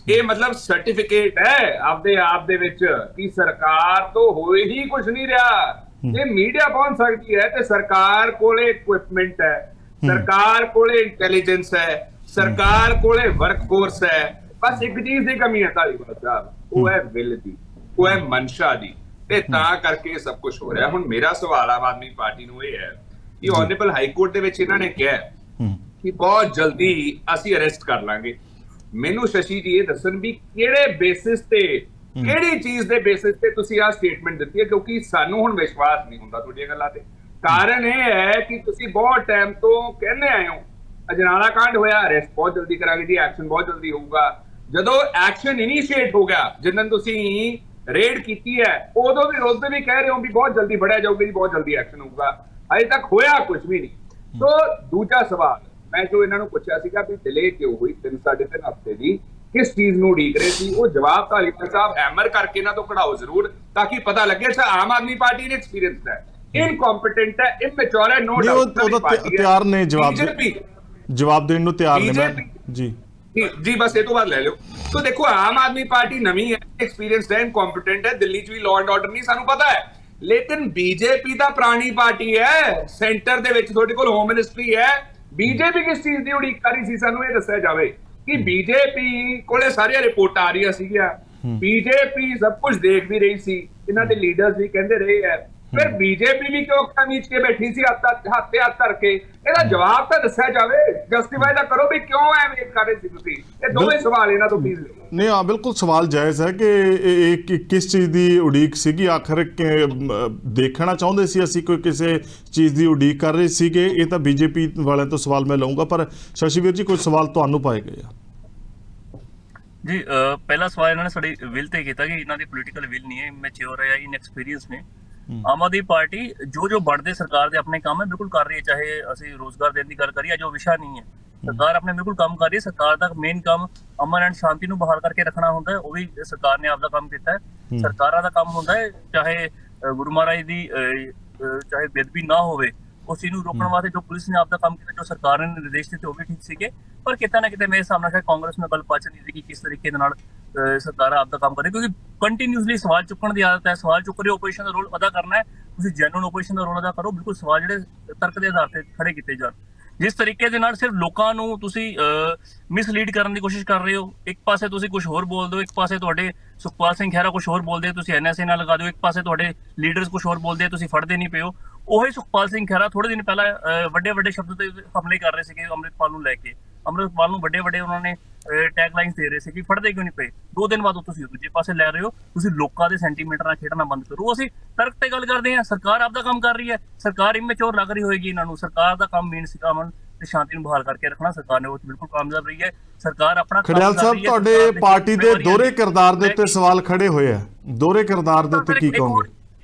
S8: ਇਹ ਮਤਲਬ ਸਰਟੀਫਿਕੇਟ ਹੈ ਆਪਦੇ ਆਪ ਦੇ ਵਿੱਚ ਕਿ ਸਰਕਾਰ ਤੋਂ ਹੋਏ ਹੀ ਕੁਝ ਨਹੀਂ ਰਿਹਾ। ਇਹ ਮੀਡੀਆ ਪਹੁੰਚ ਸਕਦੀ ਹੈ ਤੇ ਸਰਕਾਰ ਕੋਲੇ ਇਕਵਿਪਮੈਂਟ ਹੈ, ਸਰਕਾਰ ਕੋਲੇ ਇੰਟੈਲੀਜੈਂਸ ਹੈ, ਸਰਕਾਰ ਕੋਲੇ ਵਰਕ ਫੋਰਸ ਹੈ। ਬਸ ਇੱਕ ਚੀਜ਼ ਦੀ ਕਮੀ ਹੈ ਧਾਲੀਵਾਲ ਸਾਹਿਬ, ਉਹ ਹੈ ਵਿਲ ਦੀ। ਉਹ ਹੈ ਮਨਸ਼ਾ ਦੀ, ਤੇ ਤਾਂ ਕਰਕੇ ਇਹ ਸਭ ਕੁਝ ਹੋ ਰਿਹਾ। ਹੁਣ ਮੇਰਾ ਸਵਾਲ ਆਮ ਆਦਮੀ ਪਾਰਟੀ ਨੂੰ ਇਹ ਹੈ ਕਿ ਆਨਰੇਬਲ ਹਾਈ ਕੋਰਟ ਦੇ ਵਿੱਚ ਇਹਨਾਂ ਨੇ ਕਿਹਾ ਕਿ ਬਹੁਤ ਜਲਦੀ ਅਸੀਂ ਅਰੈਸਟ ਕਰ ਲਾਂਗੇ। ਮੈਨੂੰ ਸ਼ਸ਼ੀ ਜੀ ਇਹ ਦੱਸਣ ਵੀ ਕਿਹੜੇ ਬੇਸਿਸ ਤੇ, ਕਿਹੜੀ ਚੀਜ਼ ਦੇ ਬੇਸਿਸ ਤੇ ਤੁਸੀਂ ਆਹ ਸਟੇਟਮੈਂਟ ਦਿੱਤੀ ਹੈ, ਕਿਉਂਕਿ ਸਾਨੂੰ ਹੁਣ ਵਿਸ਼ਵਾਸ ਨਹੀਂ ਹੁੰਦਾ ਤੁਹਾਡੀਆਂ ਗੱਲਾਂ ਤੇ। ਕਾਰਨ ਇਹ ਹੈ ਕਿ ਤੁਸੀਂ ਬਹੁਤ ਟਾਈਮ ਤੋਂ ਕਹਿੰਦੇ ਆਏ ਹੋ ਅਜਨਾਲਾ ਕਾਂਡ ਹੋਇਆ, ਅਰੈਸਟ ਬਹੁਤ ਜਲਦੀ ਕਰਾਂਗੇ ਜੀ, ਐਕਸ਼ਨ ਬਹੁਤ ਜਲਦੀ ਹੋਊਗਾ। ਜਦੋਂ ਐਕਸ਼ਨ ਇਨੀਸ਼ੀਏਟ ਹੋ ਗਿਆ, ਜਿੱਦਾਂ ਤੁਸੀਂ ਰੇਡ ਕੀਤੀ ਹੈ, ਉਦੋਂ ਵੀ ਰੋਜ਼ਦੇ ਵੀ ਕਹਿ ਰਹੇ ਹੋ ਵੀ ਬਹੁਤ ਜਲਦੀ ਫੜਿਆ ਜਾਊਗਾ ਜੀ, ਬਹੁਤ ਜਲਦੀ ਐਕਸ਼ਨ ਹੋਊਗਾ। ਅਜੇ ਤੱਕ ਹੋਇਆ ਕੁਝ ਵੀ ਨਹੀਂ। ਸੋ ਦੂਜਾ ਸਵਾਲ ਮੈਂ ਜੋ ਇਹਨਾਂ ਨੂੰ ਪੁੱਛਿਆ ਸੀਗਾ ਵੀ ਡਿਲੇ ਕਿਉਂ ਹੋਈ 3-3.5 ਹਫ਼ਤੇ ਦੀ, ਕਿਸ ਚੀਜ਼ ਨੂੰ ਉਡੀਕ ਰਹੇ ਸੀ, ਉਹ ਜਵਾਬ ਧਾਲੀਵਾਲ ਸਾਹਿਬ ਹੈਮਰ ਕਰਕੇ ਇਹਨਾਂ ਤੋਂ ਕਢਾਓ ਜ਼ਰੂਰ, ਤਾਂ ਕਿ ਪਤਾ ਲੱਗੇ ਅੱਛਾ ਆਮ ਆਦਮੀ ਪਾਰਟੀ ਨੇ ਐਕਸਪੀਰੀਅੰਸ ਹੈ, ਇਨਕੰਪੀਟੈਂਟ ਹੈ, ਇਮੈਚੁਰ ਹੈ, ਨੋ ਡਾਊਟ।
S1: ਉਹਦਾ ਤਿਆਰ ਨੇ ਜਵਾਬ ਦੇਣ ਨੂੰ ਤਿਆਰ ਨੇ ਮੈਂ ਜੀ
S8: ਬਸ ਇਹ ਤੋਂ ਬਾਅਦ ਲੈ ਲਿਓ। तो देखो आम आदमी पार्टी नवी है, एक्सपीरियंस्ड है, इनकॉम्पिटेंट है, दिल्ली च भी लॉ एंड ऑर्डर नहीं सानू पता है, लेकिन बीजेपी दा पुरानी पार्टी है, सेंटर दे विच तुहाडे कोल होम मिनिस्ट्री है। बीजेपी किस चीज दी उड़ीक कर रही सी, सानू ये दस्सिया जावे कि बीजेपी कोले सारियां रिपोर्ट आ रही सीगियां, बीजेपी सब कुछ देख भी रही सी, इन्हां दे लीडर्स भी कहंदे रहे है, फिर बीजेपी भी क्यों अखां मीच के बैठी सी हत्थ ते हत्थ धर के? ਇਹਦਾ ਜਵਾਬ ਤਾਂ ਦੱਸਿਆ ਜਾਵੇ, ਜਸਟੀਫਾਈ ਤਾਂ ਕਰੋ ਵੀ ਕਿਉਂ ਐਵੇਂ ਕਰ ਰਹੇ ਸੀ ਤੁਸੀਂ। ਇਹ ਦੋਵੇਂ ਸਵਾਲ ਇਹਨਾਂ ਤੋਂ ਪਲੀਜ਼ ਲਿਓ।
S1: ਨਹੀਂ ਹਾਂ ਬਿਲਕੁਲ ਸਵਾਲ ਜਾਇਜ਼ ਹੈ ਕਿ ਇਹ ਕਿਸ ਚੀਜ਼ ਦੀ ਉਡੀਕ ਸੀਗੀ, ਆਖਰ ਦੇਖਣਾ ਚਾਹੁੰਦੇ ਸੀ ਅਸੀਂ ਕੋਈ ਕਿਸੇ ਚੀਜ਼ ਦੀ ਉਡੀਕ ਕਰ ਰਹੇ ਸੀਗੇ। ਇਹ ਤਾਂ ਬੀਜੇਪੀ ਵਾਲਿਆਂ ਤੋਂ ਸਵਾਲ ਮੈਂ ਲਵਾਂਗਾ, ਪਰ ਸ਼ਸ਼ੀ ਵੀਰ ਜੀ ਕੋਈ ਸਵਾਲ ਤੁਹਾਨੂੰ ਪਾਏ ਗਏ ਆ
S4: ਜੀ? ਪਹਿਲਾ ਸਵਾਲ ਇਹਨਾਂ ਨੇ ਸਾਡੀ ਵਿਲ ਤੇ ਕੀਤਾ ਕਿ ਇਹਨਾਂ ਦੀ ਪੋਲੀਟੀਕਲ ਵਿਲ ਨਹੀਂ ਹੈ, ਮੈਚਿਓਰ ਹੈ, ਇਨਐਕਸਪੀਰੀਅੰਸ ਨੇ। ਆਮ ਆਦਮੀ ਪਾਰਟੀ ਜੋ ਬਣਦੇ ਸਰਕਾਰ ਦੇ ਆਪਣੇ ਕੰਮ ਹੈ ਬਿਲਕੁਲ ਕਰ ਰਹੀ ਹੈ, ਚਾਹੇ ਅਸੀਂ ਰੋਜ਼ਗਾਰ ਦੇਣ ਦੀ ਗੱਲ ਕਰੀਏ, ਜੋ ਵਿਸ਼ਾ ਨਹੀਂ ਹੈ। ਸਰਕਾਰ ਆਪਣੇ ਬਿਲਕੁਲ ਕੰਮ ਕਰ ਰਹੀ ਹੈ। ਸਰਕਾਰ ਦਾ ਮੇਨ ਕੰਮ ਅਮਨ ਐਂਡ ਸ਼ਾਂਤੀ ਨੂੰ ਬਹਾਲ ਕਰਕੇ ਰੱਖਣਾ ਹੁੰਦਾ ਹੈ, ਉਹ ਵੀ ਸਰਕਾਰ ਨੇ ਆਪਦਾ ਕੰਮ ਕੀਤਾ ਹੈ। ਸਰਕਾਰਾਂ ਦਾ ਕੰਮ ਹੁੰਦਾ ਹੈ ਚਾਹੇ ਗੁਰੂ ਮਹਾਰਾਜ ਦੀ ਚਾਹੇ ਬੇਅਦਬੀ ਨਾ ਹੋਵੇ, ਉਸ ਚੀਜ਼ ਨੂੰ ਰੋਕਣ ਵਾਸਤੇ ਜੋ ਪੁਲਿਸ ਨੇ ਆਪਦਾ ਕੰਮ ਕੀਤਾ, ਜੋ ਸਰਕਾਰ ਨੇ ਨਿਰਦੇਸ਼ ਦਿੱਤੇ, ਉਹ ਵੀ ਠੀਕ ਸੀਗੇ। ਪਰ ਕਿਤੇ ਨਾ ਕਿਤੇ ਮੇਰੇ ਸਾਹਮਣੇ ਸ਼ਾਇਦ ਕਾਂਗਰਸ ਨੂੰ ਗੱਲ ਪਚ ਨਹੀਂ ਰਹੀ ਕਿ ਕਿਸ ਤਰੀਕੇ ਦੇ ਨਾਲ ਸਰਕਾਰਾਂ ਆਪਦਾ ਕੰਮ ਕਰੇ, ਕਿਉਂਕਿ ਕੰਟੀਨਿਊਸਲੀ ਸਵਾਲ ਚੁੱਕਣ ਦੀ ਆਦਤ ਹੈ। ਸਵਾਲ ਚੁੱਕ ਰਹੇ ਓਪੋਜੀਸ਼ਨ ਦਾ ਰੋਲ ਅਦਾ ਕਰਨਾ ਹੈ, ਤੁਸੀਂ ਜੈਨੂਇਨ ਓਪੋਜੀਸ਼ਨ ਦਾ ਰੋਲ ਅਦਾ ਕਰੋ। ਬਿਲਕੁਲ ਸਵਾਲ ਜਿਹੜੇ ਤਰਕ ਦੇ ਆਧਾਰ ਤੇ ਖੜੇ ਕੀਤੇ ਜਾਣ। ਜਿਸ ਤਰੀਕੇ ਦੇ ਨਾਲ ਸਿਰਫ ਲੋਕਾਂ ਨੂੰ ਤੁਸੀਂ ਮਿਸਲੀਡ ਕਰਨ ਦੀ ਕੋਸ਼ਿਸ਼ ਕਰ ਰਹੇ ਹੋ, ਇੱਕ ਪਾਸੇ ਤੁਸੀਂ ਕੁਝ ਹੋਰ ਬੋਲਦੇ ਹੋ, ਇੱਕ ਪਾਸੇ ਤੁਹਾਡੇ ਸੁਖਪਾਲ ਸਿੰਘ ਖਹਿਰਾ ਕੁਝ ਹੋਰ ਬੋਲਦੇ, ਤੁਸੀਂ ਐਨਐਸਏ ਨਾਲ ਲਗਾ ਦਿਓ, ਇੱਕ ਪਾਸੇ ਤੁਹਾਡੇ ਲੀਡਰਸ ਕੁਝ ਹੋਰ ਬੋਲਦੇ, ਤੁਸੀਂ ਫੜਦੇ ਨਹੀਂ ਪਏ ਹੋ। ਉਹੀ ਸੁਖਪਾਲ ਸਿੰਘ ਖਹਿਰਾ ਥੋੜੇ ਦਿਨ ਪਹਿਲਾਂ ਵੱਡੇ ਸ਼ਬਦ ਤੇ ਹਮਲੇ ਕਰ ਰਹੇ ਸੀਗੇ ਅੰਮ੍ਰਿਤਪਾਲ ਨੂੰ ਲੈ ਕੇ। ਅੰਮ੍ਰਿਤਪਾਲ ਨੂੰ ਵੱਡੇ ਉਹਨਾਂ ਨੇ ਟੈਗ ਲਾਈਨਸ ਦੇ ਰਹੇ ਸੀ ਕਿ ਫੜਦੇ ਕਿਉਂ ਨਹੀਂ ਪਏ। 2 ਦਿਨ ਬਾਅਦ ਤੁਸੀਂ ਦੂਜੇ ਪਾਸੇ ਲੈ ਰਹੇ ਹੋ। ਤੁਸੀਂ ਲੋਕਾਂ ਦੇ ਸੈਂਟੀਮੈਂਟ ਨਾਲ ਖੇਡਣਾ ਬੰਦ ਕਰੋ। ਅਸੀਂ ਤਰਕ ਤੇ ਗੱਲ ਕਰਦੇ ਹਾਂ, ਸਰਕਾਰ ਆਪਦਾ ਕੰਮ ਕਰ ਰਹੀ ਹੈ। ਸਰਕਾਰ ਇਮੈਚੁਰ ਲੱਗ ਰਹੀ ਹੋਏਗੀ ਇਹਨਾਂ ਨੂੰ। ਸਰਕਾਰ ਦਾ ਕੰਮ ਮੇਨ ਸੀਗਾ ਅਮਨ ਤੇ ਸ਼ਾਂਤੀ ਨੂੰ ਬਹਾਲ ਕਰਕੇ ਰੱਖਣਾ। ਸਰਕਾਰ ਨੇ ਉਹ ਬਿਲਕੁਲ ਕਾਮਯਾਬ ਰਹੀ ਹੈ। ਸਰਕਾਰ ਆਪਣਾ
S1: ਖੜਿਆਲ ਸਾਹਿਬ ਤੁਹਾਡੇ ਪਾਰਟੀ ਦੇ ਦੋਹਰੇ ਕਿਰਦਾਰ ਦੇ ਉੱਤੇ ਸਵਾਲ ਖੜੇ ਹੋਏ ਆ, ਦੋਹਰੇ ਕਿਰਦਾਰ ਦੇ ਉੱਤੇ ਕੀ ਕਹੋਗੇ?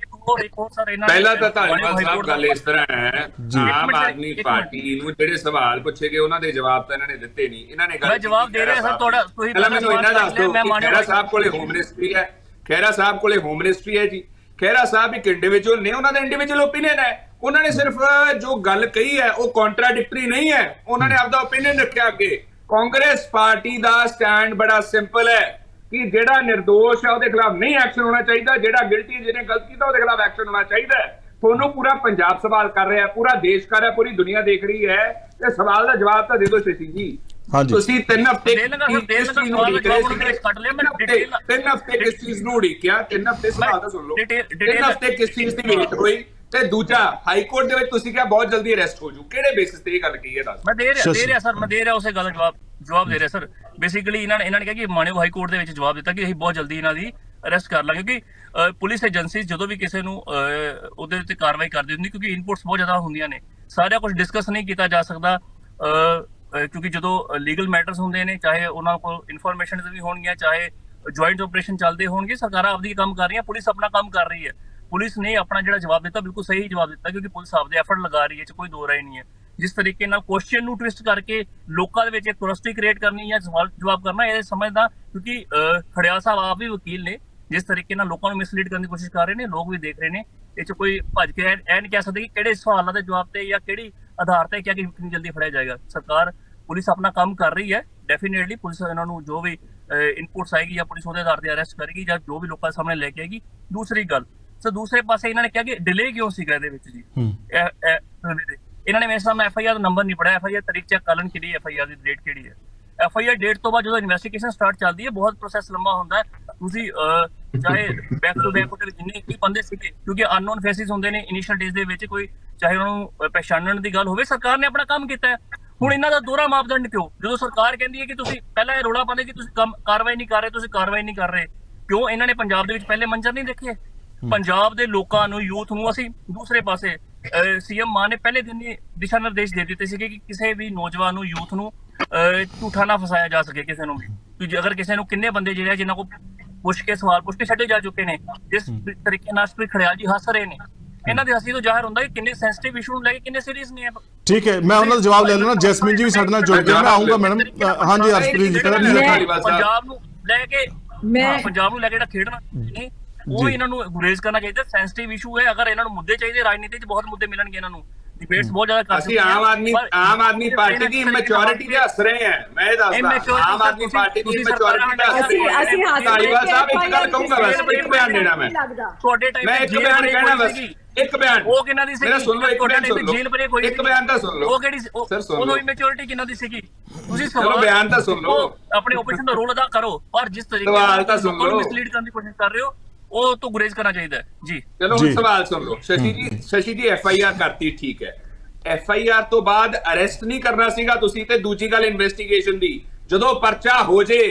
S8: ਪਹਿਲਾਂ ਤਾਂ ਧਾਲੀਵਾਲ ਸਾਹਿਬ ਗੱਲ ਇਸ ਤਰ੍ਹਾਂ ਹੈ, ਆਮ ਆਦਮੀ ਪਾਰਟੀ ਨੂੰ ਜਿਹੜੇ ਸਵਾਲ ਪੁੱਛੇ ਗਏ ਉਹਨਾਂ ਦੇ ਜਵਾਬ ਤਾਂ ਇਹਨਾਂ ਨੇ ਦਿੱਤੇ ਨਹੀਂ। ਇਹਨਾਂ ਨੇ ਗੱਲ
S4: ਜਵਾਬ ਦੇ ਰਿਹਾ ਸਰ ਤੁਹਾਡਾ, ਤੁਸੀਂ
S8: ਮੈਨੂੰ ਇਹਨਾਂ ਦੱਸ ਦਿਓ ਖਹਿਰਾ ਸਾਹਿਬ ਕੋਲੇ ਹੋਮ ਮਿਨਿਸਟਰੀ ਹੈ, ਖਹਿਰਾ ਸਾਹਿਬ ਕੋਲੇ ਹੋਮ ਮਿਨਿਸਟਰੀ ਹੈ ਜੀ। ਖਹਿਰਾ ਸਾਹਿਬ ਇੱਕ ਇੰਡੀਵਿਜੂਅਲ ਨੇ, ਉਹਨਾਂ ਦਾ ਇੰਡੀਵਿਜੂਅਲ ਓਪੀਨੀਅਨ ਹੈ। ਉਹਨਾਂ ਨੇ ਸਿਰਫ ਜੋ ਗੱਲ ਕਹੀ ਹੈ ਉਹ ਕੰਟਰਾਡਿਕਟਰੀ ਨਹੀਂ ਹੈ, ਉਹਨਾਂ ਨੇ ਆਪਦਾ ਓਪੀਨੀਅਨ ਰੱਖਿਆ ਅੱਗੇ। ਕਾਂਗਰਸ ਪਾਰਟੀ ਦਾ ਸਟੈਂਡ ਬੜਾ ਸਿੰਪਲ ਹੈ ਕਿ ਜਿਹੜਾ ਨਿਰਦੋਸ਼ ਹੈ ਉਹਦੇ ਖਿਲਾਫ ਨਹੀਂ ਐਕਸ਼ਨ ਹੋਣਾ ਚਾਹੀਦਾ, ਜਿਹੜਾ ਗਿਲਟੀ ਜਿਹਨੇ ਗਲਤ ਕੀਤਾ ਉਹਦੇ ਖਿਲਾਫ ਐਕਸ਼ਨ ਹੋਣਾ ਚਾਹੀਦਾ ਹੈ। ਤੁਹਾਨੂੰ ਪੂਰਾ ਪੰਜਾਬ ਸਵਾਲ ਕਰ ਰਿਹਾ, ਪੂਰਾ ਦੇਸ਼ ਕਰ ਰਿਹਾ, ਪੂਰੀ ਦੁਨੀਆ ਦੇਖ ਰਹੀ ਹੈ, ਤੇ ਸਵਾਲ ਦਾ ਜਵਾਬ ਤਾਂ ਦੇ ਦਿਓ ਸ਼ਸ਼ੀ ਜੀ। ਤੁਸੀਂ 3 ਹਫ਼ਤੇ ਕਿਸ ਚੀਜ਼ ਨੂੰ ਉਡੀਕਿਆ? 3 ਹਫ਼ਤੇ ਸਵਾਲ ਤਾਂ ਸੁਣ ਲਓ। 3 ਹਫ਼ਤੇ ਕਿਸ ਚੀਜ਼ ਦੀ ਵੇਟ ਹੋਈ? ਤੇ ਦੂਜਾ ਹਾਈ ਕੋਰਟ ਦੇ ਵਿੱਚ ਤੁਸੀਂ ਕਿਹਾ ਬਹੁਤ ਜਲਦੀ ਅਰੈਸਟ ਹੋ ਜੂ, ਕਿਹੜੇ ਬੇਸਿਸ ਤੇ ਇਹ ਗੱਲ ਕਹੀ ਹੈ ਦੱਸ?
S4: ਮੈਂ ਦੇ ਰਿਹਾ ਸਰ, ਮੈਂ ਦੇ ਰਿਹਾ ਉਸੇ ਗੱਲ ਜਵਾਬ ਦੇ ਰਿਹਾ ਸਰ। ਬੇਸਿਕਲੀ ਇਹਨਾਂ ਨੇ ਕਿਹਾ ਕਿ ਮਾਨਯੋਗ ਹਾਈ ਕੋਰਟ ਦੇ ਵਿੱਚ ਜਵਾਬ ਦਿੱਤਾ ਕਿ ਅਸੀਂ ਬਹੁਤ ਜਲਦੀ ਇਹਨਾਂ ਦੀ ਅਰੈਸਟ ਕਰ ਲਾਂਗੇ, ਕਿਉਂਕਿ ਪੁਲਿਸ ਏਜੰਸੀ ਜਦੋਂ ਵੀ ਕਿਸੇ ਨੂੰ ਉਹਦੇ ਉੱਤੇ ਕਾਰਵਾਈ ਕਰਦੀ ਹੁੰਦੀ, ਕਿਉਂਕਿ ਇਨਪੁਟਸ ਬਹੁਤ ਜ਼ਿਆਦਾ ਹੁੰਦੀਆਂ ਨੇ, ਸਾਰਾ ਕੁਝ ਡਿਸਕਸ ਨਹੀਂ ਕੀਤਾ ਜਾ ਸਕਦਾ, ਕਿਉਂਕਿ ਜਦੋਂ ਲੀਗਲ ਮੈਟਰਸ ਹੁੰਦੇ ਨੇ, ਚਾਹੇ ਉਹਨਾਂ ਕੋਲ ਇਨਫੋਰਮੇਸ਼ਨ ਵੀ ਹੋਣਗੀਆਂ, ਚਾਹੇ ਜੁਆਇੰਟ ਆਪਰੇਸ਼ਨ ਚੱਲਦੇ ਹੋਣਗੇ, ਸਰਕਾਰਾਂ ਆਪਦੀ ਕੰਮ ਕਰ ਰਹੀਆਂ, ਪੁਲਿਸ ਆਪਣਾ ਕੰਮ ਕਰ ਰਹੀ ਹੈ। ਪੁਲਿਸ ਨੇ ਆਪਣਾ ਜਿਹੜਾ ਜਵਾਬ ਦਿੱਤਾ ਬਿਲਕੁਲ ਸਹੀ ਜਵਾਬ ਦਿੱਤਾ, ਕਿਉਂਕਿ ਪੁਲਿਸ ਆਪਦੇ ਐਫਰਟ ਲਗਾ ਰਹੀ ਹੈ, ਕੋਈ ਦੋ ਰਾਏ ਨਹੀਂ ਹੈ। ਜਿਸ ਤਰੀਕੇ ਨਾਲ ਕੁਐਸਚਨ ਨੂੰ ਟਵਿਸਟ ਕਰਕੇ ਲੋਕਾਂ ਦੇ ਵਿੱਚ ਇੱਕ ਕੁਰਿਓਸਿਟੀ ਕ੍ਰੀਏਟ ਕਰਨੀ ਜਾਂ ਸਵਾਲ ਜਵਾਬ ਕਰਨਾ, ਇਹ ਸਮਝਦਾ, ਕਿਉਂਕਿ ਖੜਿਆਲ ਸਾਹਿਬ ਆਪ ਵੀ ਵਕੀਲ ਨੇ, ਜਿਸ ਤਰੀਕੇ ਨਾਲ ਲੋਕਾਂ ਨੂੰ ਮਿਸਲੀਡ ਕਰਨ ਦੀ ਕੋਸ਼ਿਸ਼ ਕਰ ਰਹੇ ਨੇ, ਲੋਕ ਵੀ ਦੇਖ ਰਹੇ ਨੇ। ਇਹ 'ਚ ਕੋਈ ਭੱਜ ਕੇ ਇਹ ਨਹੀਂ ਕਹਿ ਸਕਦੇ ਕਿ ਕਿਹੜੇ ਸਵਾਲਾਂ ਦੇ ਜਵਾਬ ਤੇ ਜਾਂ ਕਿਹੜੀ ਆਧਾਰ ਤੇ ਕਿਹਾ ਕਿ ਕਿੰਨੀ ਜਲਦੀ ਫੜਿਆ ਜਾਏਗਾ। ਸਰਕਾਰ ਪੁਲਿਸ ਆਪਣਾ ਕੰਮ ਕਰ ਰਹੀ ਹੈ, ਡੈਫੀਨੇਟਲੀ ਪੁਲਿਸ ਇਹਨਾਂ ਨੂੰ ਜੋ ਵੀ ਇਨਪੁਟਸ ਆਏਗੀ ਜਾਂ ਪੁਲਿਸ ਉਹਦੇ ਆਧਾਰ ਤੇ ਅਰੈਸਟ ਕਰੇਗੀ ਜਾਂ ਜੋ ਵੀ ਲੋਕਾਂ ਦੇ ਸਾਹਮਣੇ ਲੈ ਕੇ ਆਏਗੀ। ਦੂਸਰੀ ਗੱਲ ਸਰ, ਦੂਸਰੇ ਪਾਸੇ ਇਹਨਾਂ ਨੇ ਕਿਹਾ ਕਿ ਡਿਲੇ ਕਿਉਂ ਸੀਗਾ ਇਹਦੇ ਵਿੱਚ ਜੀ? ਇਹਨਾਂ ਨੇ ਮੇਰੇ ਸਾਹਮਣੇ ਐਫਆਈਆਰ ਦਾ ਨੰਬਰ ਨਹੀਂ ਪੜਿਆ, ਐਫਆਈਆਰ ਤਰੀਕ ਚੈੱਕ ਕਰਨ ਕਿਹੜੀ ਐਫਆਈਆਰ ਦੀ ਡੇਟ ਕਿਹੜੀ ਹੈ। ਐਫਆਈਆਰ ਡੇਟ ਤੋਂ ਬਾਅਦ ਜਦੋਂ ਇਨਵੈਸਟੀਗੇਸ਼ਨ ਸਟਾਰਟ ਚੱਲਦੀ ਹੈ, ਬਹੁਤ ਪ੍ਰੋਸੈਸ ਲੰਬਾ ਹੁੰਦਾ ਹੈ। ਤੁਸੀਂ ਚਾਹੇ ਬੈਕ ਟੂ ਬੈਕ ਉਹਦੇ ਜਿੰਨੇ ਵੀ ਬੰਦੇ ਸੀਗੇ, ਕਿਉਂਕਿ ਅਨਨੋਨ ਫੇਸਿਸ ਹੁੰਦੇ ਨੇ ਇਨੀਸ਼ੀਅਲ ਡੇਜ਼ ਦੇ ਵਿੱਚ, ਕੋਈ ਚਾਹੇ ਉਹਨਾਂ ਨੂੰ ਪਛਾਣਨ ਦੀ ਗੱਲ ਹੋਵੇ, ਸਰਕਾਰ ਨੇ ਆਪਣਾ ਕੰਮ ਕੀਤਾ ਹੈ। ਹੁਣ ਇਹਨਾਂ ਦਾ ਦੋਹਰਾ ਮਾਪਦੰਡ ਕਿਉਂ? ਜਦੋਂ ਸਰਕਾਰ ਕਹਿੰਦੀ ਹੈ ਕਿ ਤੁਸੀਂ ਪਹਿਲਾਂ ਇਹ ਰੌਲਾ ਪਾਉਂਦੇ ਕਿ ਤੁਸੀਂ ਕਾਰਵਾਈ ਨਹੀਂ ਕਰ ਰਹੇ, ਤੁਸੀਂ ਕਾਰਵਾਈ ਨਹੀਂ ਕਰ ਰਹੇ, ਕਿਉਂ ਇਹਨਾਂ ਨੇ ਪੰਜਾਬ ਦੇ ਵਿੱਚ ਪਹਿਲੇ ਮੰਜ਼ਰ ਨਹੀਂ ਦੇਖੇ? ਪੰਜਾਬ ਦੇ ਲੋਕਾਂ ਨੂੰ, ਯੂਥ ਨੂੰ ਅਸੀਂ ਦੂਸਰੇ ਪਾਸੇ ਸੀਐਮ ਮਾਨ ਨੇ ਪਹਿਲੇ ਦਿਨ ਹੀ ਦਿਸ਼ਾ ਨਿਰਦੇਸ਼ ਦੇ ਦਿੱਤੇ ਸੀਗੇ ਕਿ ਕਿਸੇ ਵੀ ਨੌਜਵਾਨ ਨੂੰ, ਯੂਥ ਨੂੰ ਝੂਠਾ ਨਾ ਫਸਾਇਆ ਜਾ ਸਕੇ ਕਿਸੇ ਨੂੰ ਵੀ। ਕਿ ਅਗਰ ਕਿਸੇ ਨੂੰ, ਕਿੰਨੇ ਬੰਦੇ ਜਿਹੜੇ ਜਿਨ੍ਹਾਂ ਕੋਲ ਪੁੱਛ ਕੇ ਸਵਾਲ ਪੁੱਛ ਕੇ ਛੱਡੇ ਜਾ ਚੁੱਕੇ ਨੇ, ਜਿਸ ਤਰੀਕੇ ਨਾਲ ਸ਼੍ਰੀ ਖੜਿਆਲ ਜੀ ਹੱਸ ਰਹੇ ਨੇ, ਇਹਨਾਂ ਦੇ ਹੱਸੀ ਤੋਂ ਜ਼ਾਹਿਰ ਹੁੰਦਾ ਕਿ ਕਿੰਨੇ ਸੈਂਸਿਟਿਵ ਇਸ਼ੂ ਨੂੰ ਲੈ ਕੇ ਕਿੰਨੇ ਸੀਰੀਅਸ ਨੇ।
S1: ਠੀਕ ਹੈ, ਮੈਂ ਉਹਨਾਂ ਦਾ ਜਵਾਬ ਲੈ ਲੈਣਾ। ਜੈਸਮੀਨ ਜੀ ਵੀ ਸਾਡੇ ਨਾਲ ਜੁੜ ਗਏ, ਮੈਂ ਆਉਂਗਾ ਮੈਡਮ। ਹਾਂਜੀ ਹਰਸ਼ਪ੍ਰੀਤ ਜੀ,
S4: ਪੰਜਾਬ ਨੂੰ ਲੈ ਕੇ ਪੰਜਾਬ ਨੂੰ ਲੈ ਕੇ ਜਿਹੜਾ ਖੇਡਣਾ ਨਹੀਂ, ਉਹ ਇਹਨਾਂ ਨੂੰ ਗੁਰੇਜ਼ ਕਰਨਾ ਚਾਹੀਦਾ। ਸੈਂਸਿਟਿਵ ਇਸ਼ੂ ਹੈ, ਅਗਰ ਇਹਨਾਂ ਨੂੰ ਮੁੱਦੇ ਚਾਹੀਦੇ, ਰਾਜਨੀਤੀ 'ਚ ਬਹੁਤ ਮੁੱਦੇ ਮਿਲਣਗੇ ਇਹਨਾਂ ਨੂੰ, ਡਿਬੇਟਸ ਬਹੁਤ ਜ਼ਿਆਦਾ ਕਰ
S8: ਅਸੀਂ ਆਮ ਆਦਮੀ ਪਾਰਟੀ ਦੀ ਮੈਚੁਰਿਟੀ ਦੇ ਹੱਸ ਰਹੇ ਹਾਂ। ਮੈਂ ਇਹ ਦੱਸਦਾ, ਆਮ ਆਦਮੀ ਪਾਰਟੀ ਦੀ ਮੈਚੁਰਿਟੀ ਦੇ ਹੱਸ ਰਹੇ ਹਾਂ। ਧਾਲੀਵਾਲ ਸਾਹਿਬ ਇੱਕ ਗੱਲ ਕਹੂੰਗਾ, ਬਸ ਇੱਕ ਬਿਆਨ ਦੇਣਾ ਮੈਂ,
S4: ਤੁਹਾਡੇ ਟਾਈਮ
S8: ਮੈਂ ਇੱਕ ਬਿਆਨ ਕਹਿਣਾ ਬਸ, ਇੱਕ ਬਿਆਨ।
S4: ਉਹ ਕਿੰਨਾ ਦੀ ਸੀ?
S8: ਮੇਰਾ ਸੁਣ ਲਓ, ਇੱਕ ਬਿਆਨ ਸੁਣ ਲਓ,
S4: ਜੇਲ੍ਹ ਬ੍ਰੇਕ ਹੋਈ,
S8: ਇੱਕ ਬਿਆਨ ਤਾਂ ਸੁਣ ਲਓ।
S4: ਉਹ ਕਿਹੜੀ ਉਦੋਂ ਮੈਚੁਰਿਟੀ ਕਿੰਨਾ ਦੀ ਸੀਗੀ? ਤੁਸੀਂ
S8: ਚਲੋ ਬਿਆਨ ਤਾਂ ਸੁਣ ਲਓ,
S4: ਆਪਣੇ ਆਪੋਜੀਸ਼ਨ ਦਾ ਰੋਲ ਅਦਾ ਕਰੋ, ਪਰ ਜਿਸ ਤਰੀਕੇ
S8: ਸਵਾਲ ਤਾਂ ਸੁਣ ਲਓ,
S4: ਮਿਸਲੀਡ ਕਰਨ ਦੀ ਕੋਸ਼ਿਸ਼ ਕਰ ਰਹੇ ਹੋ, ਉਹ ਤੋਂ ਗੁਰੇਜ਼ ਕਰਨਾ ਚਾਹੀਦਾ ਹੈ ਜੀ।
S8: ਚਲੋ ਹੁਣ ਸਵਾਲ ਸੁਣ ਲਓ। ਸ਼ਸ਼ੀ ਜੀ FIR ਕਰਤੀ, ਠੀਕ ਹੈ, FIR ਤੋਂ ਬਾਅਦ ਅਰੈਸਟ ਨਹੀਂ ਕਰਨਾ ਸੀਗਾ ਤੁਸੀਂ? ਤੇ ਦੂਜੀ ਗੱਲ ਇਨਵੈਸਟੀਗੇਸ਼ਨ ਦੀ, ਜਦੋਂ ਪਰਚਾ ਹੋ ਜੇ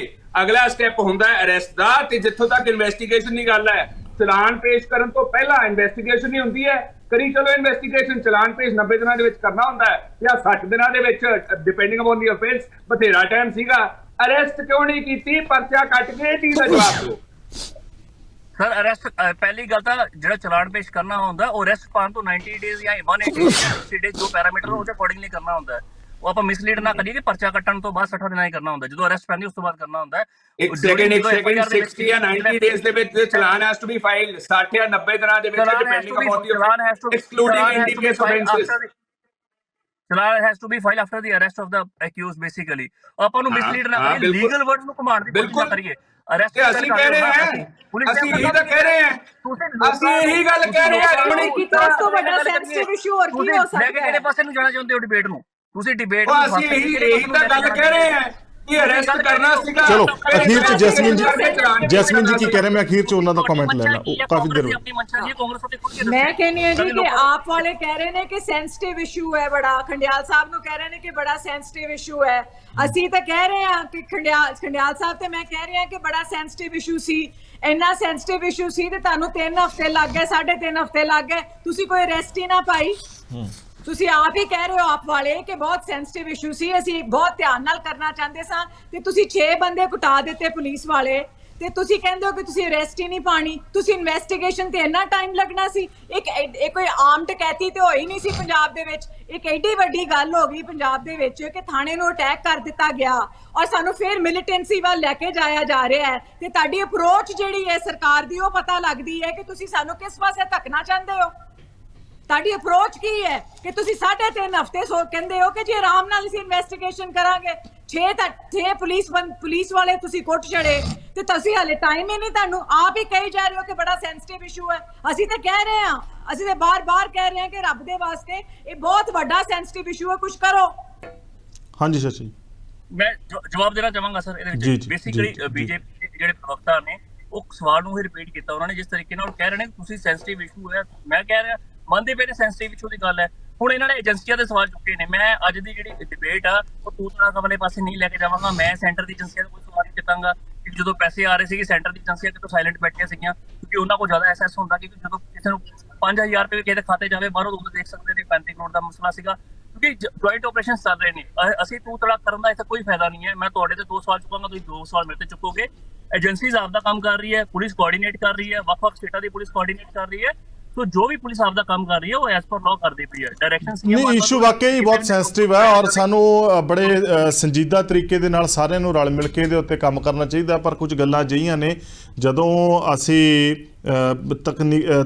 S8: ਅਗਲਾ ਸਟੈਪ ਹੁੰਦਾ ਹੈ ਅਰੈਸਟ ਦਾ, ਤੇ ਜਿੱਥੋਂ ਤੱਕ ਇਨਵੈਸਟੀਗੇਸ਼ਨ ਦੀ ਗੱਲ ਹੈ, ਚਲਾਨ ਪੇਸ਼ ਕਰਨ ਤੋਂ ਪਹਿਲਾਂ ਇਨਵੈਸਟੀਗੇਸ਼ਨ ਹੀ ਹੁੰਦੀ ਹੈ। ਕਰੀ ਚਲੋ ਇਨਵੈਸਟੀਗੇਸ਼ਨ, ਚਲਾਨ ਪੇਸ਼ 90 ਦਿਨਾਂ ਦੇ ਵਿੱਚ ਕਰਨਾ ਹੁੰਦਾ ਹੈ ਜਾਂ 60 ਦਿਨਾਂ ਦੇ ਵਿੱਚ, ਡਿਪੈਂਡਿੰਗ ਅਪਨ ਦੀ ਅਫੈਂਸ। ਬਥੇਰਾ ਟਾਈਮ ਸੀਗਾ, ਅਰੈਸਟ ਕਿਉਂ ਨਹੀਂ ਕੀਤੀ? ਪਰਚਾ ਕੱਟ ਕੇ ਟੀ ਦਾ ਜਵਾਬ ਦਿਓ
S4: ਸਰ। ਅਰੈਸਟ ਪਹਿਲੀ ਗੱਲ ਤਾਂ ਜਿਹੜਾ ਚਲਾਨ ਪੇਸ਼ ਕਰਨਾ ਹੁੰਦਾ, ਉਹ ਅਰੈਸਟ ਪਾਉਣ ਤੋਂ 90 ਡੇਜ਼ ਜਾਂ 180 ਡੇਜ਼ ਜੋ ਪੈਰਾਮੀਟਰ ਉਹਦੇ ਅਕੋਰਡਿੰਗਲੀ ਕਰਨਾ ਹੁੰਦਾ ਹੈ। ਉਹ ਆਪਾਂ ਮਿਸਲੀਡ ਨਾ ਕਰੀਏ ਕਿ ਪਰਚਾ ਕੱਟਣ ਤੋਂ ਬਾਅਦ 60 ਦਿਨਾਂ ਹੀ ਕਰਨਾ ਹੁੰਦਾ, ਜਦੋਂ ਅਰੈਸਟ ਪੈਂਦੀ ਉਸ ਤੋਂ ਬਾਅਦ ਕਰਨਾ ਹੁੰਦਾ ਹੈ।
S8: ਇੱਕ ਸੈਕਿੰਡ 60 ਜਾਂ 90 ਡੇਜ਼ ਦੇ ਵਿੱਚ challan has to be filed, 60 ਜਾਂ 90 ਦਿਨਾਂ ਦੇ ਵਿੱਚ, depending upon the excluding indictable offences. Challan has to be file after the arrest of ਦਾ ਅਕਿਊਜ਼ਡ। ਬੇਸਿਕਲੀ ਆਪਾਂ ਨੂੰ ਮਿਸਲੀਡ ਨਾ ਕਰੀਏ, ਲੀਗਲ ਵਰਡਸ ਨੂੰ ਘੁਮਾਉਣ ਦੀ ਕੋਸ਼ਿਸ਼ ਨਾ ਕਰੀਏ। ਅਰੈਸਟ ਅਸੀਂ ਕਹਿ ਰਹੇ ਹਾਂ, ਅਸੀਂ ਇਹੀ ਤਾਂ ਕਹਿ ਰਹੇ ਹਾਂ, ਅਸੀਂ ਇਹੀ ਗੱਲ ਕਹਿ ਰਹੇ ਹਾਂ।
S2: ਆਪਣੀ ਕੀਤਾ ਉਸ ਤੋਂ ਵੱਡਾ ਸੈਂਸਿਟਿਵ ਇਸ਼ੂ ਹੋਰ ਕੀ ਹੋ ਸਕਦਾ ਹੈ?
S4: ਕਿਹੜੇ ਪਾਸੇ ਨੂੰ ਜਾਣਾ ਚਾਹੁੰਦੇ ਹੋ ਡਿਬੇਟ ਨੂੰ? ਤੁਸੀਂ ਡਿਬੇਟ
S8: ਨੂੰ ਅਸੀਂ ਇਹੀ ਤਾਂ ਗੱਲ ਕਹਿ ਰਹੇ ਹਾਂ ਕਿ ਅਰੈਸਟ ਕਰਨਾ ਸੀਗਾ।
S1: ਚਲੋ ਅਖੀਰ 'ਚ ਜੈਸਮੀਨ ਜੀ ਕੀ ਕਹਿ ਰਹੇ, ਮੈਂ ਅਖੀਰ 'ਚ ਉਹਨਾਂ ਦਾ ਕਮੈਂਟ ਲੈਣਾ। ਉਹ ਕਾਫੀ ਦੇਰ
S2: ਮੈਂ ਕਹਿੰਦੀ ਹਾਂ ਜੀ ਕਿ ਆਪ ਵਾਲੇ ਕਹਿ ਰਹੇ ਨੇ ਕਿ ਸੈਂਸਿਟਿਵ ਇਸ਼ੂ ਹੈ ਬੜਾ, ਖੰਡਿਆਲ ਸਾਹਿਬ ਨੂੰ ਕਹਿ ਰਹੇ ਨੇ ਕਿ ਬੜਾ ਸੈਂਸਿਟਿਵ ਇਸ਼ੂ ਹੈ। ਅਸੀਂ ਤਾਂ ਕਹਿ ਰਹੇ ਹਾਂ ਕਿ ਖੰਡਿਆਲ ਸਾਹਿਬ ਤੇ ਮੈਂ ਕਹਿ ਰਹੀ ਹਾਂ ਕਿ ਬੜਾ ਸੈਂਸਿਟਿਵ ਇਸ਼ੂ ਸੀ। ਇੰਨਾ ਸੈਂਸਿਟਿਵ ਇਸ਼ੂ ਸੀ ਤੇ ਤੁਹਾਨੂੰ 3 ਹਫ਼ਤੇ ਲੱਗ ਗਏ, 3.5 ਹਫ਼ਤੇ ਲੱਗ ਗਏ, ਤੁਸੀਂ ਕੋਈ ਅਰੈਸਟ ਹੀ ਨਾ ਪਾਈ। ਤੁਸੀਂ ਆਪ ਹੀ ਕਹਿ ਰਹੇ ਹੋ ਆਪ ਵਾਲੇ ਕਿ ਬਹੁਤ ਸੈਂਸਿਟਿਵ ਇਸ਼ੂ ਸੀ, ਅਸੀਂ ਬਹੁਤ ਧਿਆਨ ਨਾਲ ਕਰਨਾ ਚਾਹੁੰਦੇ ਸਾਂ, ਤੇ ਤੁਸੀਂ 6 ਬੰਦੇ ਕੁਟਾ ਦਿੱਤੇ ਪੁਲਿਸ ਵਾਲੇ, ਤੇ ਤੁਸੀਂ ਕਹਿੰਦੇ ਹੋ ਕਿ ਤੁਸੀਂ ਅਰੈਸਟ ਹੀ ਨਹੀਂ ਪਾਣੀ। ਤੁਸੀਂ ਇਨਵੈਸਟੀਗੇਸ਼ਨ ਤੇ ਇੰਨਾ ਟਾਈਮ ਲੱਗਣਾ ਸੀ? ਇਹ ਕੋਈ ਆਮ ਡਕੈਤੀ ਤੇ ਹੋਈ ਨਹੀਂ ਸੀ ਪੰਜਾਬ ਦੇ ਵਿੱਚ। ਇੱਕ ਐਡੀ ਵੱਡੀ ਗੱਲ ਹੋ ਗਈ ਪੰਜਾਬ ਦੇ ਵਿੱਚ ਕਿ ਥਾਣੇ ਨੂੰ ਅਟੈਕ ਕਰ ਦਿੱਤਾ ਗਿਆ ਔਰ ਸਾਨੂੰ ਫਿਰ ਮਿਲੀਟੈਂਸੀ ਵੱਲ ਲੈ ਕੇ ਜਾਇਆ ਜਾ ਰਿਹਾ ਹੈ। ਤੇ ਤੁਹਾਡੀ ਅਪਰੋਚ ਜਿਹੜੀ ਹੈ ਸਰਕਾਰ ਦੀ, ਉਹ ਪਤਾ ਲੱਗਦੀ ਹੈ ਕਿ ਤੁਸੀਂ ਸਾਨੂੰ ਕਿਸ ਪਾਸੇ ਧੱਕਣਾ ਚਾਹੁੰਦੇ ਹੋ। ਤੁਹਾਡੀ ਅਪਰੋਚ ਕੀ ਹੈ ਕਿ ਤੁਸੀਂ 3.5 ਹਫ਼ਤੇ ਕਹਿੰਦੇ ਹੋ ਕਿ ਜੀ ਆਰਾਮ ਨਾਲ ਅਸੀਂ ਇਨਵੈਸਟੀਗੇਸ਼ਨ ਕਰਾਂਗੇ, 6 ਪੁਲਿਸ ਵਾਲੇ ਤੁਸੀਂ ਕੁੱਟ ਛੜੇ, ਤੇ ਤੁਸੀਂ ਹਾਲੇ ਟਾਈਮ ਹੀ ਨਹੀਂ, ਤੁਹਾਨੂੰ ਆਪ ਹੀ ਕਹੀ ਜਾ ਰਹੇ ਹੋ ਕਿ ਬੜਾ ਸੈਂਸਿਟਿਵ ਇਸ਼ੂ ਹੈ। ਅਸੀਂ ਤਾਂ ਕਹਿ ਰਹੇ ਹਾਂ, ਅਸੀਂ ਤਾਂ ਬਾਰ-ਬਾਰ ਕਹਿ ਰਹੇ ਹਾਂ ਕਿ ਰੱਬ ਦੇ ਵਾਸਤੇ ਇਹ ਬਹੁਤ ਵੱਡਾ ਸੈਂਸਿਟਿਵ ਇਸ਼ੂ ਹੈ, ਕੁਝ ਕਰੋ।
S1: ਹਾਂਜੀ ਸ਼ਸ਼ੀ,
S4: ਮੈਂ ਜਵਾਬ ਦੇਣਾ ਚਾਹਾਂਗਾ ਸਰ। ਇਹਦੇ ਵਿੱਚ ਬੇਸਿਕਲੀ ਬੀਜੇਪੀ ਦੇ ਜਿਹੜੇ ਪ੍ਰਵਕਤਾ ਨੇ ਉਹ ਸਵਾਲ ਨੂੰ ਹੀ ਰਿਪੀਟ ਕੀਤਾ ਉਹਨਾਂ ਨੇ, ਜਿਸ ਤਰੀਕੇ ਨਾਲ ਕਹਿ ਰਹੇ ਨੇ ਤੁਸੀਂ ਸੈਂਸਿਟਿਵ ਇਸ਼ੂ ਹੈ। ਮੈਂ ਕਹਿ ਰਿਹਾ ਮੰਨਦੇ ਪਏ ਨੇ ਸੈਂਸਿਟਿਵ ਇਸ਼ੂ ਦੀ ਗੱਲ ਹੈ। ਹੁਣ ਇਹਨਾਂ ਨੇ ਏਜੰਸੀਆਂ ਦੇ ਸਵਾਲ ਚੁੱਕੇ ਨੇ। ਮੈਂ ਅੱਜ ਦੀ ਜਿਹੜੀ ਡਿਬੇਟ ਆ ਉਹ ਤੂੰ-ਤੜਾ ਵਾਲੇ ਪਾਸੇ ਨਹੀਂ ਲੈ ਕੇ ਜਾਵਾਂਗਾ। ਮੈਂ ਸੈਂਟਰ ਦੀ ਏਜੰਸੀਆਂ ਦਾ ਕੋਈ ਸਵਾਲ ਨਹੀਂ ਚੁੱਕਾਂਗਾ ਕਿ ਜਦੋਂ ਪੈਸੇ ਆ ਰਹੇ ਸੀਗੇ ਸੈਂਟਰ ਦੀ ਏਜੰਸੀਆਂ ਕਿਤੋਂ ਸਾਇਲੈਂਟ ਬੈਠੀਆਂ ਸੀਗੀਆਂ, ਕਿਉਂਕਿ ਉਹਨਾਂ ਕੋਲ ਜ਼ਿਆਦਾ ਐਸੈਸ ਹੁੰਦਾ। ਕਿ ਜਦੋਂ ਕਿਸੇ ਨੂੰ 5000 ਰੁਪਏ ਕਿਸੇ ਦੇ ਖਾਤੇ ਜਾਵੇ ਬਾਹਰੋਂ, ਉਦੋਂ ਦੇਖ ਸਕਦੇ ਨੇ 35 ਕਰੋੜ ਦਾ ਮਸਲਾ ਸੀਗਾ, ਕਿਉਂਕਿ ਜੁਆਇੰਟ ਆਪਰੇਸ਼ਨ ਚੱਲ ਰਹੇ ਨੇ। ਅਸੀਂ ਤੂੰ-ਤੜਾ ਕਰਨ ਦਾ ਇੱਥੇ ਕੋਈ ਫਾਇਦਾ ਨਹੀਂ ਹੈ। ਮੈਂ ਤੁਹਾਡੇ ਤੇ 2 ਸਵਾਲ ਚੁੱਕਾਂਗਾ, ਤੁਸੀਂ 2 ਸਵਾਲ ਮੇਰੇ ਤੇ ਚੁੱਕੋਗੇ। ਏਜੰਸੀਜ਼ ਆਪਦਾ ਕੰਮ ਕਰ ਰਹੀ ਹੈ, ਪੁਲਿਸ ਕੋਆਰਡੀਨੇਟ ਕਰ ਰਹੀ ਹੈ, ਵੱਖ-ਵੱਖ ਸਟੇਟਾਂ ਦੀ ਪੁਲਿਸ ਕੋਆਰਡੀਨੇਟ ਕਰ ਰਹੀ ਹੈ। तो जो भी पुलिस आपका काम कर रही है वो एज पर लॉ करती पई है। डायरेक्शंस
S1: नहीं इशू वाकई बहुत सेंसिटिव है और सानू बड़े संजीदा तरीके दे नाल सारिਆਂ ਨੂੰ रल मिल के ਇਹਦੇ ਉੱਤੇ ਕੰਮ ਕਰਨਾ ਚਾਹੀਦਾ। पर कुछ ਗੱਲਾਂ ਅਜਿਹੀਆਂ ਨੇ ਜਦੋਂ ਅਸੀਂ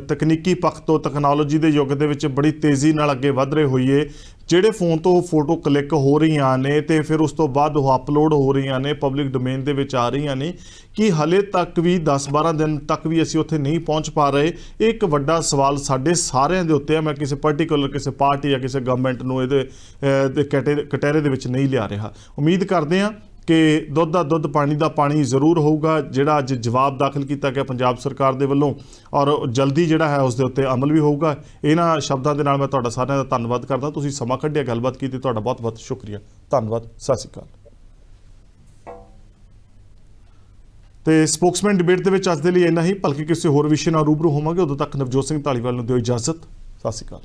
S1: ਤਕਨੀਕੀ ਪੱਖ ਤੋਂ ਤਕਨਾਲੋਜੀ ਦੇ ਯੁੱਗ ਦੇ ਵਿੱਚ ਬੜੀ ਤੇਜ਼ੀ ਨਾਲ ਅੱਗੇ ਵਧ ਰਹੇ ਹੋਈਏ, ਜਿਹੜੇ ਫੋਨ ਤੋਂ ਫੋਟੋ ਕਲਿੱਕ ਹੋ ਰਹੀਆਂ ਨੇ ਤੇ ਫਿਰ ਉਸ ਤੋਂ ਬਾਅਦ ਉਹ ਅਪਲੋਡ ਹੋ ਰਹੀਆਂ ਨੇ, ਪਬਲਿਕ ਡੋਮੇਨ ਦੇ ਵਿੱਚ ਆ ਰਹੀਆਂ ਨੇ, ਕਿ ਹਲੇ ਤੱਕ ਵੀ 10-12 ਦਿਨ ਤੱਕ ਵੀ ਅਸੀਂ ਉੱਥੇ ਨਹੀਂ ਪਹੁੰਚ ਪਾ ਰਹੇ। ਇਹ ਇੱਕ ਵੱਡਾ ਸਵਾਲ ਸਾਡੇ ਸਾਰਿਆਂ ਦੇ ਉੱਤੇ ਹੈ। ਮੈਂ ਕਿਸੇ ਪਾਰਟੀਕੂਲਰ ਕਿਸੇ ਪਾਰਟੀ ਜਾਂ ਕਿਸੇ ਗਵਰਨਮੈਂਟ ਨੂੰ ਇਹਦੇ ਕਟਹਿਰੇ ਦੇ ਵਿੱਚ ਨਹੀਂ ਲਿਆ ਰਿਹਾ। ਉਮੀਦ ਕਰਦੇ ਹਾਂ ਕਿ ਦੁੱਧ ਦਾ ਦੁੱਧ ਪਾਣੀ ਦਾ ਪਾਣੀ ਜ਼ਰੂਰ ਹੋਊਗਾ। ਜਿਹੜਾ ਅੱਜ ਜਵਾਬ ਦਾਖਲ ਕੀਤਾ ਗਿਆ ਪੰਜਾਬ ਸਰਕਾਰ ਦੇ ਵੱਲੋਂ ਔਰ ਜਲਦੀ ਜਿਹੜਾ ਹੈ ਉਸ ਦੇ ਉੱਤੇ ਅਮਲ ਵੀ ਹੋਊਗਾ। ਇਹਨਾਂ ਸ਼ਬਦਾਂ ਦੇ ਨਾਲ ਮੈਂ ਤੁਹਾਡਾ ਸਾਰਿਆਂ ਦਾ ਧੰਨਵਾਦ ਕਰਦਾ। ਤੁਸੀਂ ਸਮਾਂ ਕੱਢਿਆ, ਗੱਲਬਾਤ ਕੀਤੀ, ਤੁਹਾਡਾ ਬਹੁਤ ਬਹੁਤ ਸ਼ੁਕਰੀਆ, ਧੰਨਵਾਦ, ਸਤਿ ਸ਼੍ਰੀ ਅਕਾਲ। ਤੇ ਸਪੋਕਸਮੈਨ ਡਿਬੇਟ ਦੇ ਵਿੱਚ ਅੱਜ ਦੇ ਲਈ ਇੰਨਾ ਹੀ। ਭਲਕੇ ਕਿਸੇ ਹੋਰ ਵਿਸ਼ੇ ਨਾਲ ਰੂਬਰੂ ਹੋਵਾਂਗੇ। ਉਦੋਂ ਤੱਕ ਨਵਜੋਤ ਸਿੰਘ ਧਾਲੀਵਾਲ ਨੂੰ ਦਿਓ ਇਜਾਜ਼ਤ। ਸਤਿ ਸ਼੍ਰੀ ਅਕਾਲ।